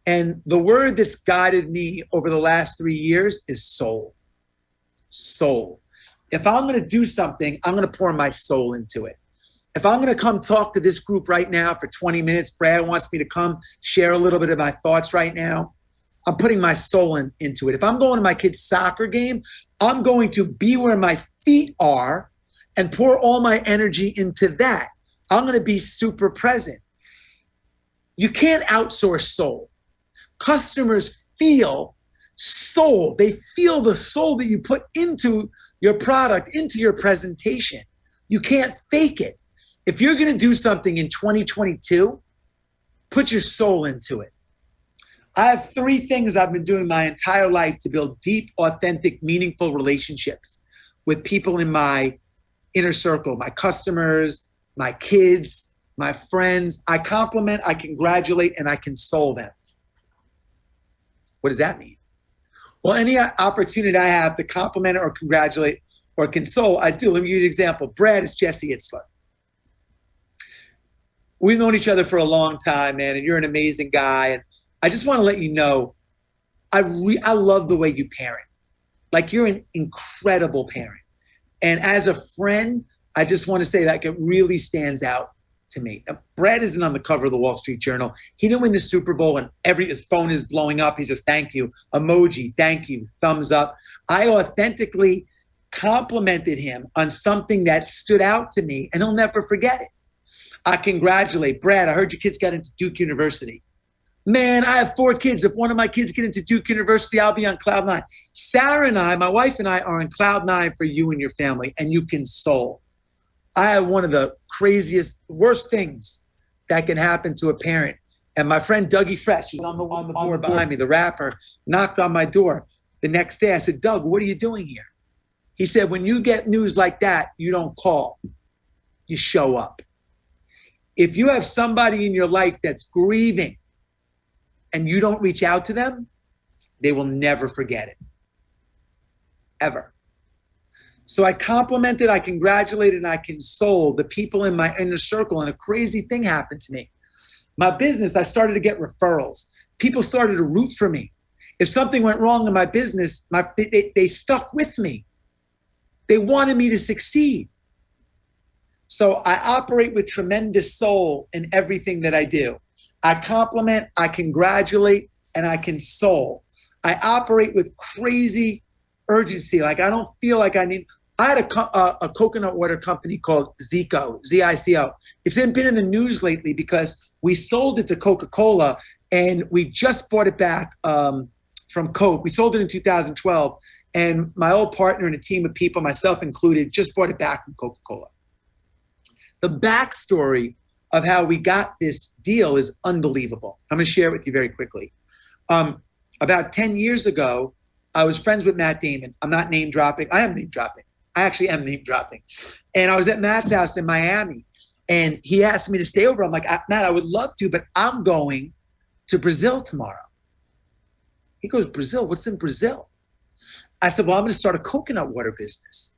And the word that's guided me over the last 3 years is soul. Soul. If I'm going to do something, I'm going to pour my soul into it. If I'm going to come talk to this group right now for 20 minutes, Brad wants me to come share a little bit of my thoughts right now, I'm putting my soul into it. If I'm going to my kid's soccer game, I'm going to be where my feet are and pour all my energy into that. I'm going to be super present. You can't outsource soul. Customers feel soul. They feel the soul that you put into your product, into your presentation. You can't fake it. If you're going to do something in 2022, put your soul into it. I have 3 things I've been doing my entire life to build deep, authentic, meaningful relationships with people in my inner circle, my customers, my kids, my friends. I compliment, I congratulate, and I console them. What does that mean? Well, any opportunity I have to compliment or congratulate or console, I do. Let me give you an example. Brad is Jesse Itzler. We've known each other for a long time, man, and you're an amazing guy. And I just want to let you know, I love the way you parent. Like, you're an incredible parent. And as a friend, I just want to say that it really stands out to me. Brad isn't on the cover of the Wall Street Journal. He didn't win the Super Bowl and his phone is blowing up. He says, thank you, emoji, thank you, thumbs up. I authentically complimented him on something that stood out to me, and he'll never forget it. I congratulate Brad. I heard your kids got into Duke University. Man, I have 4 kids. If one of my kids get into Duke University, I'll be on cloud 9. Sarah and I, my wife and I, are on cloud 9 for you and your family, and you console. I have one of the craziest, worst things that can happen to a parent. And my friend Dougie Fresh, who's on the board behind me, the rapper, knocked on my door the next day. I said, Doug, what are you doing here? He said, when you get news like that, you don't call, you show up. If you have somebody in your life that's grieving and you don't reach out to them, they will never forget it, ever. So I complimented, I congratulated, and I consoled the people in my inner circle, and a crazy thing happened to me. My business, I started to get referrals. People started to root for me. If something went wrong in my business, they stuck with me. They wanted me to succeed. So I operate with tremendous soul in everything that I do. I compliment, I congratulate, and I console. I operate with crazy urgency. Like I don't feel like I had a coconut water company called Zico, Z-I-C-O. It's been in the news lately because we sold it to Coca-Cola and we just bought it back from Coke. We sold it in 2012 and my old partner and a team of people, myself included, just bought it back from Coca-Cola. The backstory of how we got this deal is unbelievable. I'm gonna share it with you very quickly. About 10 years ago, I was friends with Matt Damon. I'm not name dropping. I am name dropping. I actually am name dropping. And I was at Matt's house in Miami and he asked me to stay over. I'm like, Matt, I would love to, but I'm going to Brazil tomorrow. He goes, Brazil? What's in Brazil? I said, well, I'm going to start a coconut water business.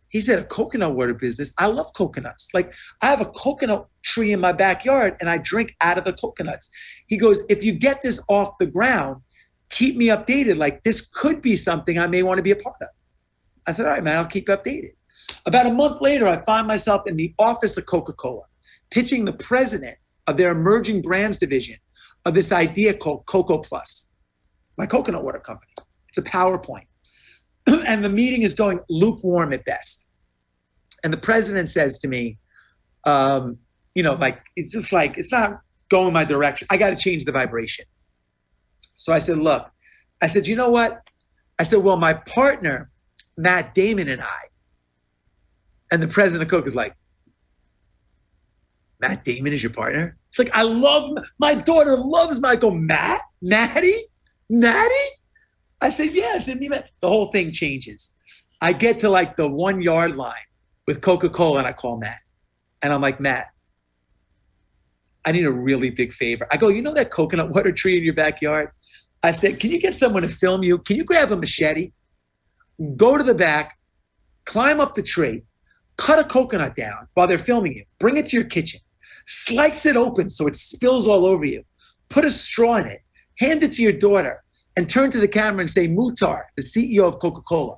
He said, a coconut water business? I love coconuts. Like I have a coconut tree in my backyard and I drink out of the coconuts. He goes, if you get this off the ground, keep me updated. Like this could be something I may want to be a part of. I said, all right, man, I'll keep you updated. About a month later, I find myself in the office of Coca-Cola, pitching the president of their emerging brands division of this idea called Cocoa Plus, my coconut water company. It's a PowerPoint. And the meeting is going lukewarm at best. And the president says to me, it's not going my direction. I got to change the vibration. So I said, look, I said, you know what? I said, well, my partner, Matt Damon and I, and the president of Coke is like, Matt Damon is your partner? It's like, my daughter loves Michael. Natty? I said, yes. And the whole thing changes. I get to like the 1 yard line with Coca-Cola and I call Matt. And I'm like, Matt, I need a really big favor. I go, you know that coconut water tree in your backyard? I said, can you get someone to film you? Can you grab a machete, go to the back, climb up the tree, cut a coconut down while they're filming you, bring it to your kitchen, slice it open so it spills all over you, put a straw in it, hand it to your daughter, and turn to the camera and say, Muhtar, the CEO of Coca-Cola,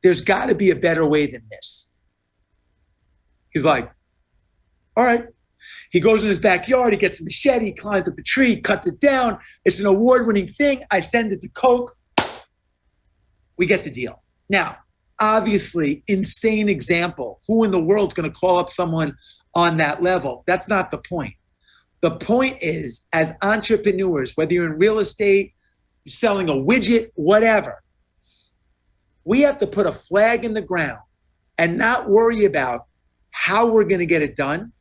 there's got to be a better way than this. He's like, all right. He goes in his backyard, he gets a machete, climbs up the tree, cuts it down. It's an award-winning thing. I send it to Coke. We get the deal. Now, obviously, insane example. Who in the world's going to call up someone on that level? That's not the point. The point is, as entrepreneurs, whether you're in real estate, you're selling a widget, whatever, we have to put a flag in the ground and not worry about how we're going to get it done.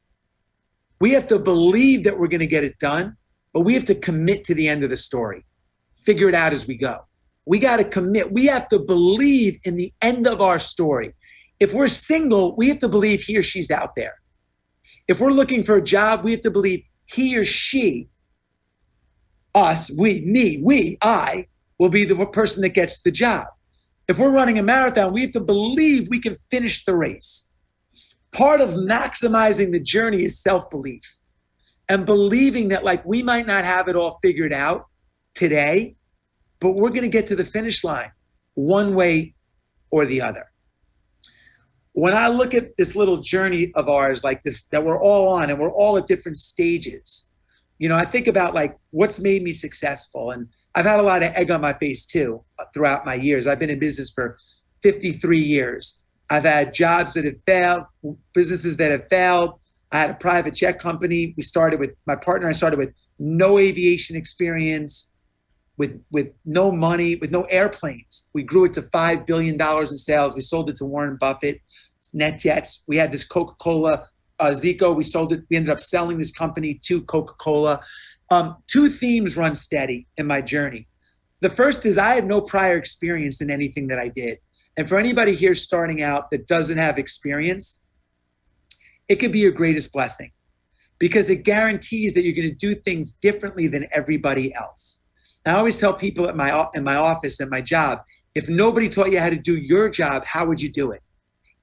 We have to believe that we're going to get it done, but we have to commit to the end of the story. Figure it out as we go. We got to commit. We have to believe in the end of our story. If we're single, we have to believe he or she's out there. If we're looking for a job, we have to believe he or she, us, I will be the person that gets the job. If we're running a marathon, we have to believe we can finish the race. Part of maximizing the journey is self-belief and believing that like we might not have it all figured out today, but we're going to get to the finish line one way or the other. When I look at this little journey of ours like this, that we're all on and we're all at different stages, I think about like what's made me successful. And I've had a lot of egg on my face too throughout my years. I've been in business for 53 years. I've had jobs that have failed, businesses that have failed. I had a private jet company. My partner and I started with no aviation experience, with no money, with no airplanes. We grew it to $5 billion in sales. We sold it to Warren Buffett, NetJets. We had this Coca-Cola, Zico. We sold it. We ended up selling this company to Coca-Cola. Two themes run steady in my journey. The first is I had no prior experience in anything that I did. And for anybody here starting out that doesn't have experience, it could be your greatest blessing because it guarantees that you're going to do things differently than everybody else. Now, I always tell people in my office, at my job, if nobody taught you how to do your job, how would you do it?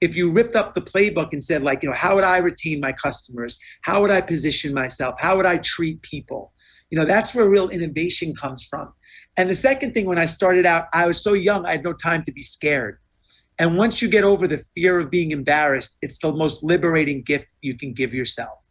If you ripped up the playbook and said like, how would I retain my customers? How would I position myself? How would I treat people? That's where real innovation comes from. And the second thing, when I started out, I was so young, I had no time to be scared. And once you get over the fear of being embarrassed, it's the most liberating gift you can give yourself.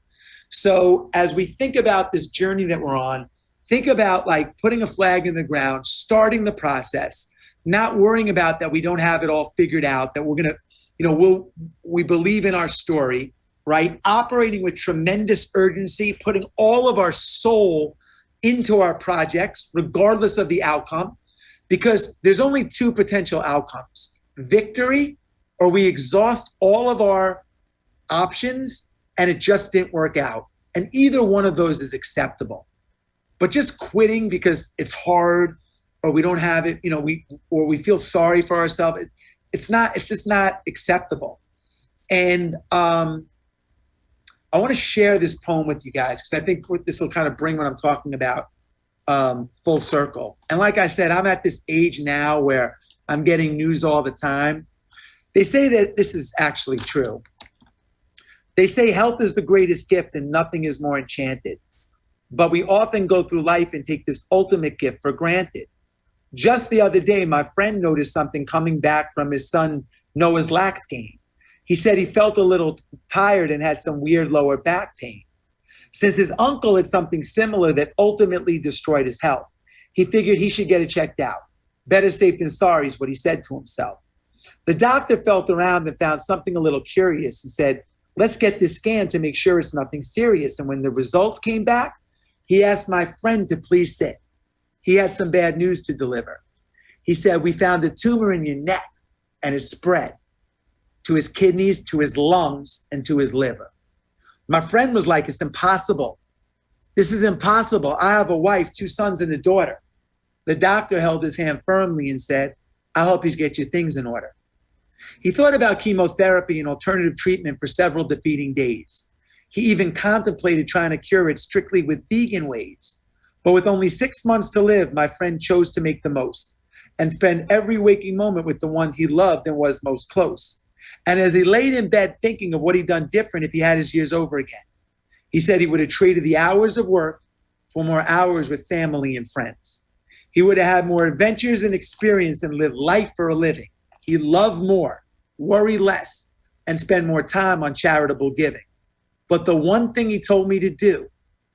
So as we think about this journey that we're on, think about like putting a flag in the ground, starting the process, not worrying about that we don't have it all figured out, that we're going to, we believe in our story, right? Operating with tremendous urgency, putting all of our soul into our projects, regardless of the outcome, because there's only two potential outcomes: victory, or we exhaust all of our options and it just didn't work out. And either one of those is acceptable. But just quitting because it's hard, or we don't have it, we feel sorry for ourselves, it's just not acceptable. And I want to share this poem with you guys, because I think this will kind of bring what I'm talking about full circle. And like I said, I'm at this age now where I'm getting news all the time. They say that this is actually true. They say health is the greatest gift and nothing is more enchanted. But we often go through life and take this ultimate gift for granted. Just the other day, my friend noticed something coming back from his son Noah's lax game. He said he felt a little tired and had some weird lower back pain. Since his uncle had something similar that ultimately destroyed his health, he figured he should get it checked out. Better safe than sorry is what he said to himself. The doctor felt around and found something a little curious and said, "Let's get this scan to make sure it's nothing serious." And when the results came back, he asked my friend to please sit. He had some bad news to deliver. He said, "We found a tumor in your neck and it spread to his kidneys, to his lungs, and to his liver." My friend was like, "It's impossible. This is impossible. I have a wife, 2 sons, and a daughter." The doctor held his hand firmly and said, "I hope you get your things in order." He thought about chemotherapy and alternative treatment for several defeating days. He even contemplated trying to cure it strictly with vegan ways. But with only 6 months to live, my friend chose to make the most and spend every waking moment with the one he loved and was most close. And as he laid in bed thinking of what he'd done different if he had his years over again, he said he would have traded the hours of work for more hours with family and friends. He would have had more adventures and experience and lived life for a living. He'd love more, worry less, and spend more time on charitable giving. But the one thing he told me to do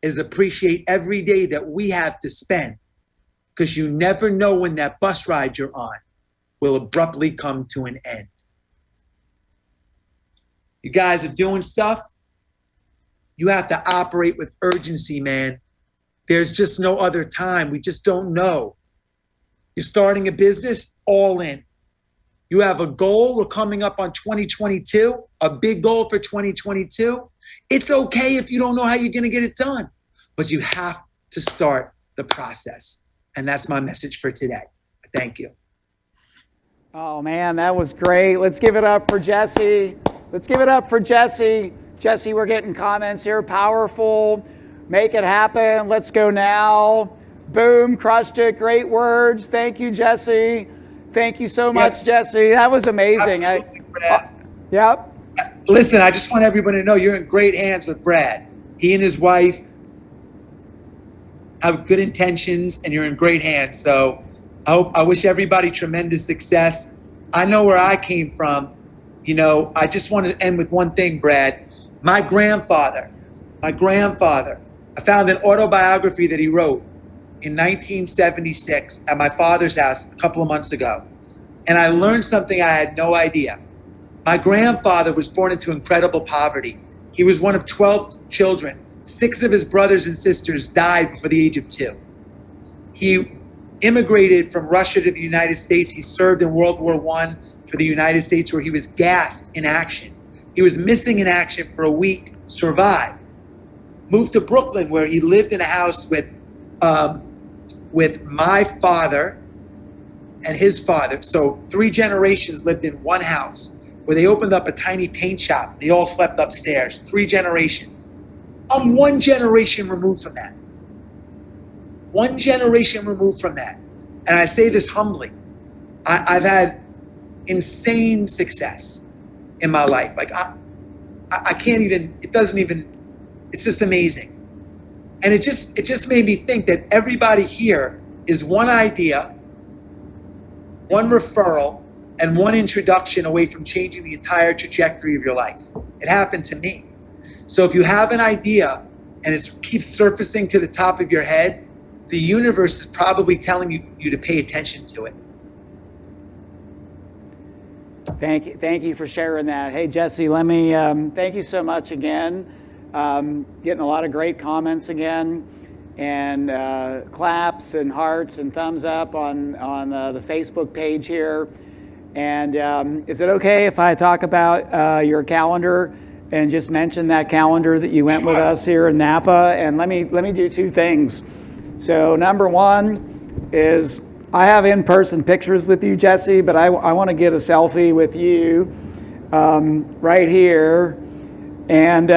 is appreciate every day that we have to spend, because you never know when that bus ride you're on will abruptly come to an end. You guys are doing stuff. You have to operate with urgency, man. There's just no other time. We just don't know. You're starting a business, all in. You have a goal. We're coming up on 2022, a big goal for 2022. It's okay if you don't know how you're going to get it done, but you have to start the process. And that's my message for today. Thank you. Oh, man, that was great. Let's give it up for Jesse. Let's give it up for Jesse. Jesse, we're getting comments here. Powerful. Make it happen. Let's go now. Boom. Crushed it. Great words. Thank you, Jesse. Thank you so much, Jesse. That was amazing. Brad. Yep. Listen, I just want everyone to know you're in great hands with Brad. He and his wife have good intentions, and you're in great hands. So I wish everybody tremendous success. I know where I came from. I just want to end with one thing, Brad. My grandfather, I found an autobiography that he wrote in 1976 at my father's house a couple of months ago. And I learned something I had no idea. My grandfather was born into incredible poverty. He was one of 12 children. 6 of his brothers and sisters died before the age of 2. He immigrated from Russia to the United States. He served in World War I for the United States, where he was gassed in action. He was missing in action for a week, survived. Moved to Brooklyn, where he lived in a house with my father and his father. So 3 generations lived in one house, where they opened up a tiny paint shop. They all slept upstairs. 3 generations. I'm 1 generation removed from that. 1 generation removed from that. And I say this humbly. I've had insane success in my life. Like I can't even, it's just amazing. And it just made me think that everybody here is one idea, one referral, and one introduction away from changing the entire trajectory of your life. It happened to me. So if you have an idea and it keeps surfacing to the top of your head, the universe is probably telling you to pay attention to it. Thank you for sharing that. Hey, Jesse, let me thank you so much again. Getting a lot of great comments again, and claps and hearts and thumbs up on the Facebook page here. And is it okay if I talk about your calendar and just mention that calendar that you went with us here in Napa? And let me do two things. So number one is I have in-person pictures with you, Jesse, but I want to get a selfie with you right here. And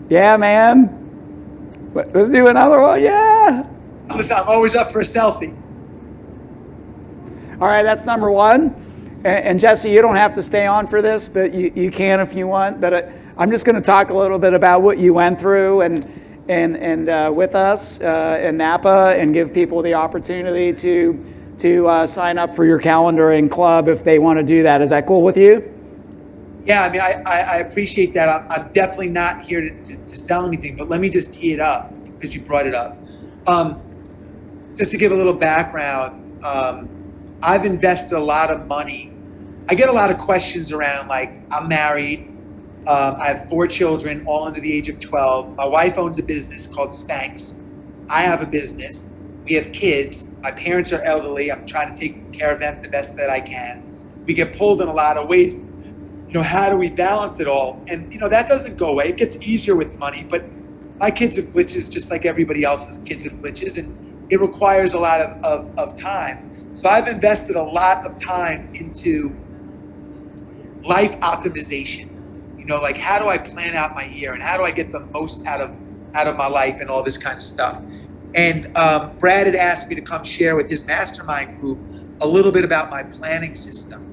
yeah, man, let's do another one. Yeah. I'm always up for a selfie. All right, that's number one. And Jesse, you don't have to stay on for this, but you can if you want. But I'm just going to talk a little bit about what you went through and with us in Napa, and give people the opportunity to sign up for your calendaring club if they want to do that. Is that cool with you? Yeah, I mean, I appreciate that. I'm definitely not here to sell anything, but let me just tee it up because you brought it up. Just to give a little background, I've invested a lot of money. I get a lot of questions around, like, I'm married. I have 4 children, all under the age of 12. My wife owns a business called Spanx. I have a business. We have kids. My parents are elderly. I'm trying to take care of them the best that I can. We get pulled in a lot of ways. You know, how do we balance it all? And, you know, that doesn't go away. It gets easier with money, but my kids have glitches just like everybody else's kids have glitches, and it requires a lot of time. So I've invested a lot of time into life optimization. You know, like, how do I plan out my year, and how do I get the most out of my life and all this kind of stuff? And Brad had asked me to come share with his mastermind group a little bit about my planning system,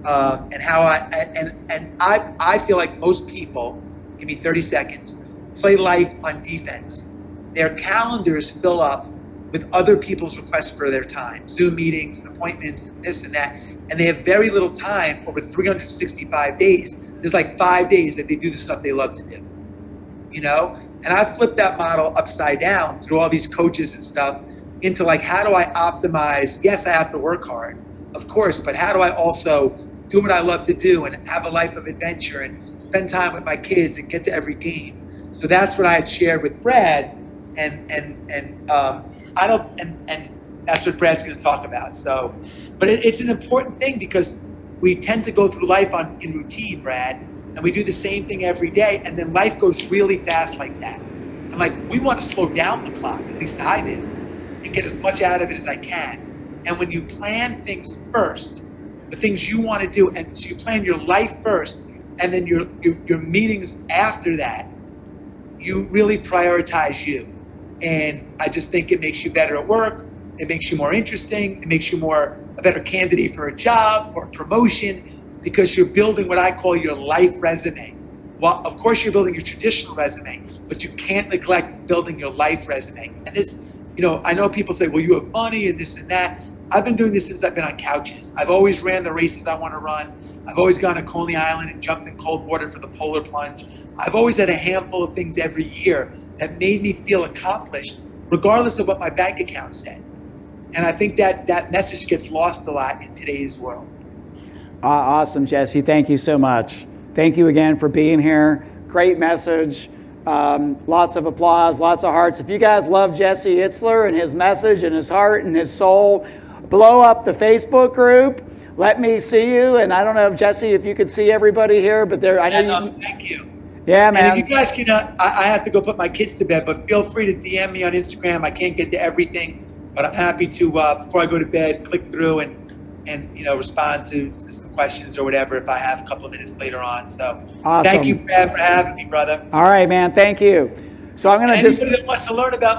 and how I feel like most people, give me 30 seconds, play life on defense. Their calendars fill up with other people's requests for their time, Zoom meetings, appointments, this and that, and they have very little time over 365 days. There's like 5 days that they do the stuff they love to do, you know? And I flipped that model upside down through all these coaches and stuff into, like, how do I optimize? Yes, I have to work hard, of course, but how do I also do what I love to do and have a life of adventure and spend time with my kids and get to every game? So that's what I had shared with Brad, and that's what Brad's going to talk about. So, but it's an important thing because we tend to go through life in routine, Brad, and we do the same thing every day, and then life goes really fast like that. And, like, we want to slow down the clock, at least I do, and get as much out of it as I can. And when you plan things first, the things you want to do, and so you plan your life first, and then your meetings after that, you really prioritize you. And I just think it makes you better at work. It makes you more interesting. It makes you a better candidate for a job or a promotion, because you're building what I call your life resume. Well, of course you're building your traditional resume, but you can't neglect building your life resume. And this, you know, I know people say, well, you have money and this and that. I've been doing this since I've been on couches. I've always ran the races I want to run. I've always gone to Coney Island and jumped in cold water for the polar plunge. I've always had a handful of things every year that made me feel accomplished, regardless of what my bank account said. And I think that message gets lost a lot in today's world. Awesome, Jesse. Thank you so much. Thank you again for being here. Great message. Lots of applause, lots of hearts. If you guys love Jesse Itzler and his message and his heart and his soul, blow up the Facebook group. Let me see you. And I don't know if Jesse, if you could see everybody here, but there, I know thank you. Yeah, man. And if you guys can, I have to go put my kids to bed, but feel free to DM me on Instagram. I can't get to everything, but I'm happy to, before I go to bed, click through and you know, respond to some questions or whatever if I have a couple of minutes later on. So awesome. Thank you, Brad, for having me, brother. All right, man. Thank you. So I'm going to anybody that wants to learn about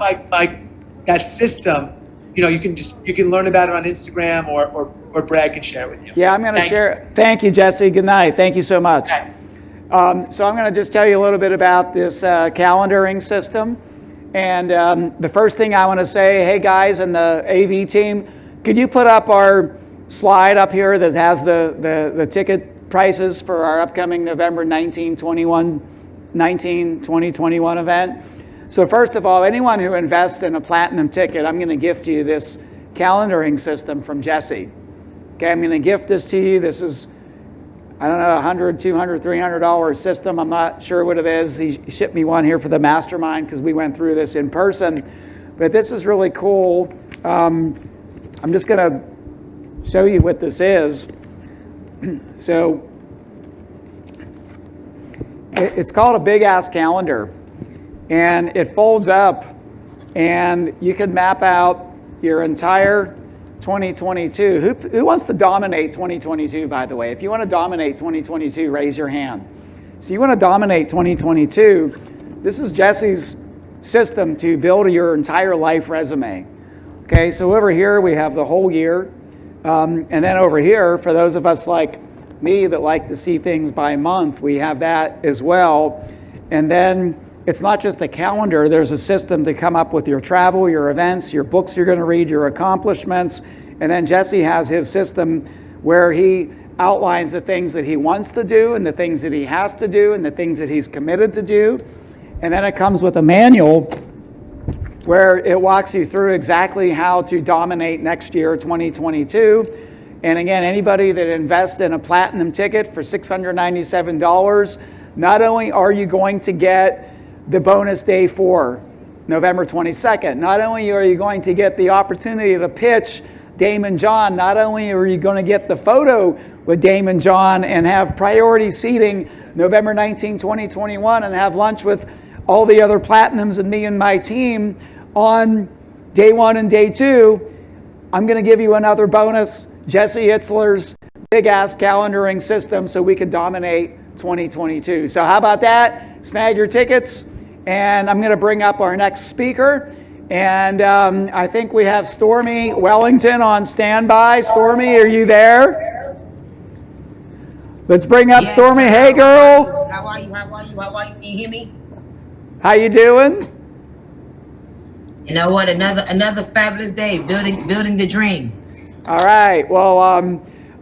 that system, you know, you can learn about it on Instagram or Brad can share it with you. Yeah, I'm going to share. Thank you, Jesse. Good night. Thank you so much. Okay. So I'm going to just tell you a little bit about this calendaring system. And the first thing I want to say, hey guys in the AV team, could you put up our slide up here that has the ticket prices for our upcoming November 2021 event? So first of all, anyone who invests in a platinum ticket, I'm going to gift you this calendaring system from Jesse. Okay, I'm going to gift this to you. This is, I don't know, $100, $200, $300 system. I'm not sure what it is. He shipped me one here for the mastermind because we went through this in person. But this is really cool. I'm just going to show you what this is. So it's called a big ass calendar, and it folds up, and you can map out your entire 2022. Who wants to dominate 2022, by the way? If you want to dominate 2022, raise your hand. So you want to dominate 2022, this is Jesse's system to build your entire life resume. Okay, so over here we have the whole year. And then over here, for those of us like me that like to see things by month, we have that as well. And then it's not just a calendar, there's a system to come up with your travel, your events, your books you're going to read, your accomplishments. And then Jesse has his system where he outlines the things that he wants to do and the things that he has to do and the things that he's committed to do. And then it comes with a manual where it walks you through exactly how to dominate next year, 2022. And again, anybody that invests in a platinum ticket for $697, not only are you going to get the bonus day 4, November 22nd, not only are you going to get the opportunity to pitch Damon John, not only are you going to get the photo with Damon John and have priority seating November 19, 2021, and have lunch with all the other platinums and me and my team on day 1 and day 2, I'm going to give you another bonus, Jesse Itzler's big ass calendaring system, so we can dominate 2022. So how about that? Snag your tickets, and I'm going to bring up our next speaker. And I think we have Stormy Wellington on standby. Stormy, are you there? Let's bring up Stormy. Hey, girl. How are you? Can you hear me? How you doing? You know what? Another fabulous day. Building the dream. All right. Well,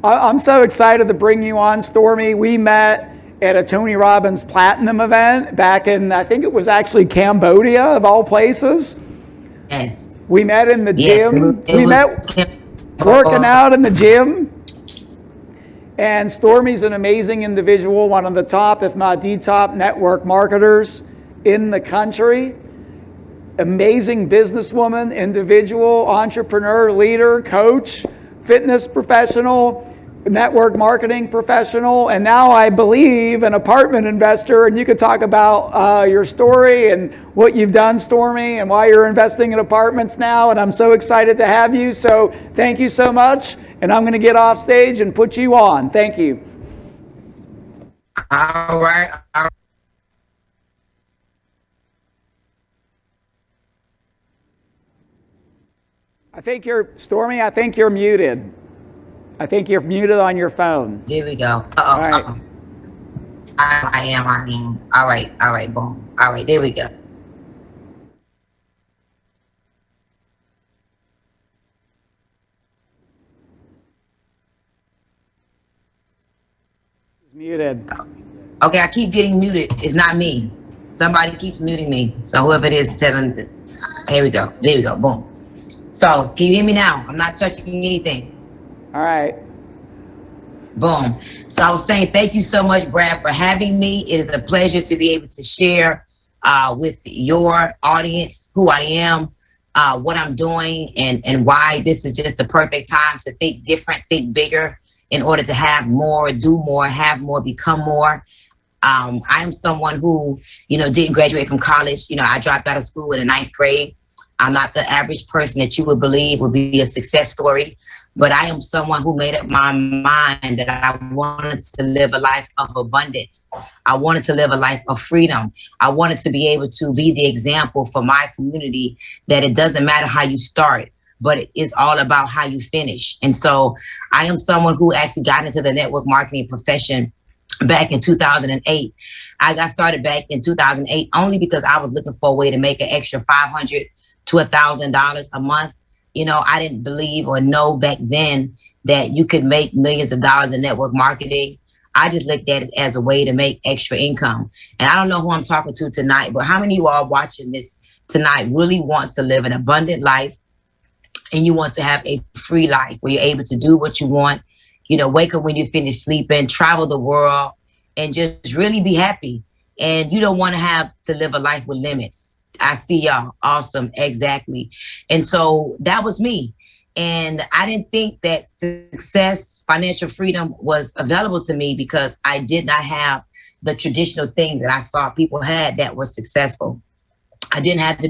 I'm so excited to bring you on, Stormy. We met at a Tony Robbins Platinum event back in, I think it was actually Cambodia, of all places. Yes. We met in the gym. We met working out in the gym. And Stormy's an amazing individual, one of the top, if not the top, network marketers in the country. Amazing businesswoman, individual, entrepreneur, leader, coach, fitness professional, network marketing professional, and now I believe an apartment investor. And you could talk about your story and what you've done, Stormy, and why you're investing in apartments now. And I'm so excited to have you. So thank you so much. And I'm going to get off stage and put you on. Thank you. All right. Stormy, I think you're muted. I think you're muted on your phone. Here we go. All right. I am. All right, boom. All right, there we go. Muted. Okay, I keep getting muted. It's not me. Somebody keeps muting me. So whoever it is, telling. Here we go. There we go. Boom. So can you hear me now? I'm not touching anything. All right. Boom. So I was saying thank you so much, Brad, for having me. It is a pleasure to be able to share with your audience who I am, what I'm doing, and why this is just the perfect time to think different, think bigger, in order to have more, do more, have more, become more. I am someone who, didn't graduate from college. I dropped out of school in the 9th grade. I'm not the average person that you would believe would be a success story, but I am someone who made up my mind that I wanted to live a life of abundance. I wanted to live a life of freedom. I wanted to be able to be the example for my community that it doesn't matter how you start, but it is all about how you finish. And so I am someone who actually got into the network marketing profession back in 2008. I got started back in 2008 only because I was looking for a way to make an extra $500 to $1,000 a month. I didn't believe or know back then that you could make millions of dollars in network marketing. I just looked at it as a way to make extra income. And I don't know who I'm talking to tonight, but how many of you all watching this tonight really wants to live an abundant life, and you want to have a free life where you're able to do what you want, wake up when you finish sleeping, travel the world, and just really be happy. And you don't want to have to live a life with limits. I see y'all. Awesome. Exactly. And so that was me. And I didn't think that success, financial freedom was available to me because I did not have the traditional things that I saw people had that were successful. I didn't have the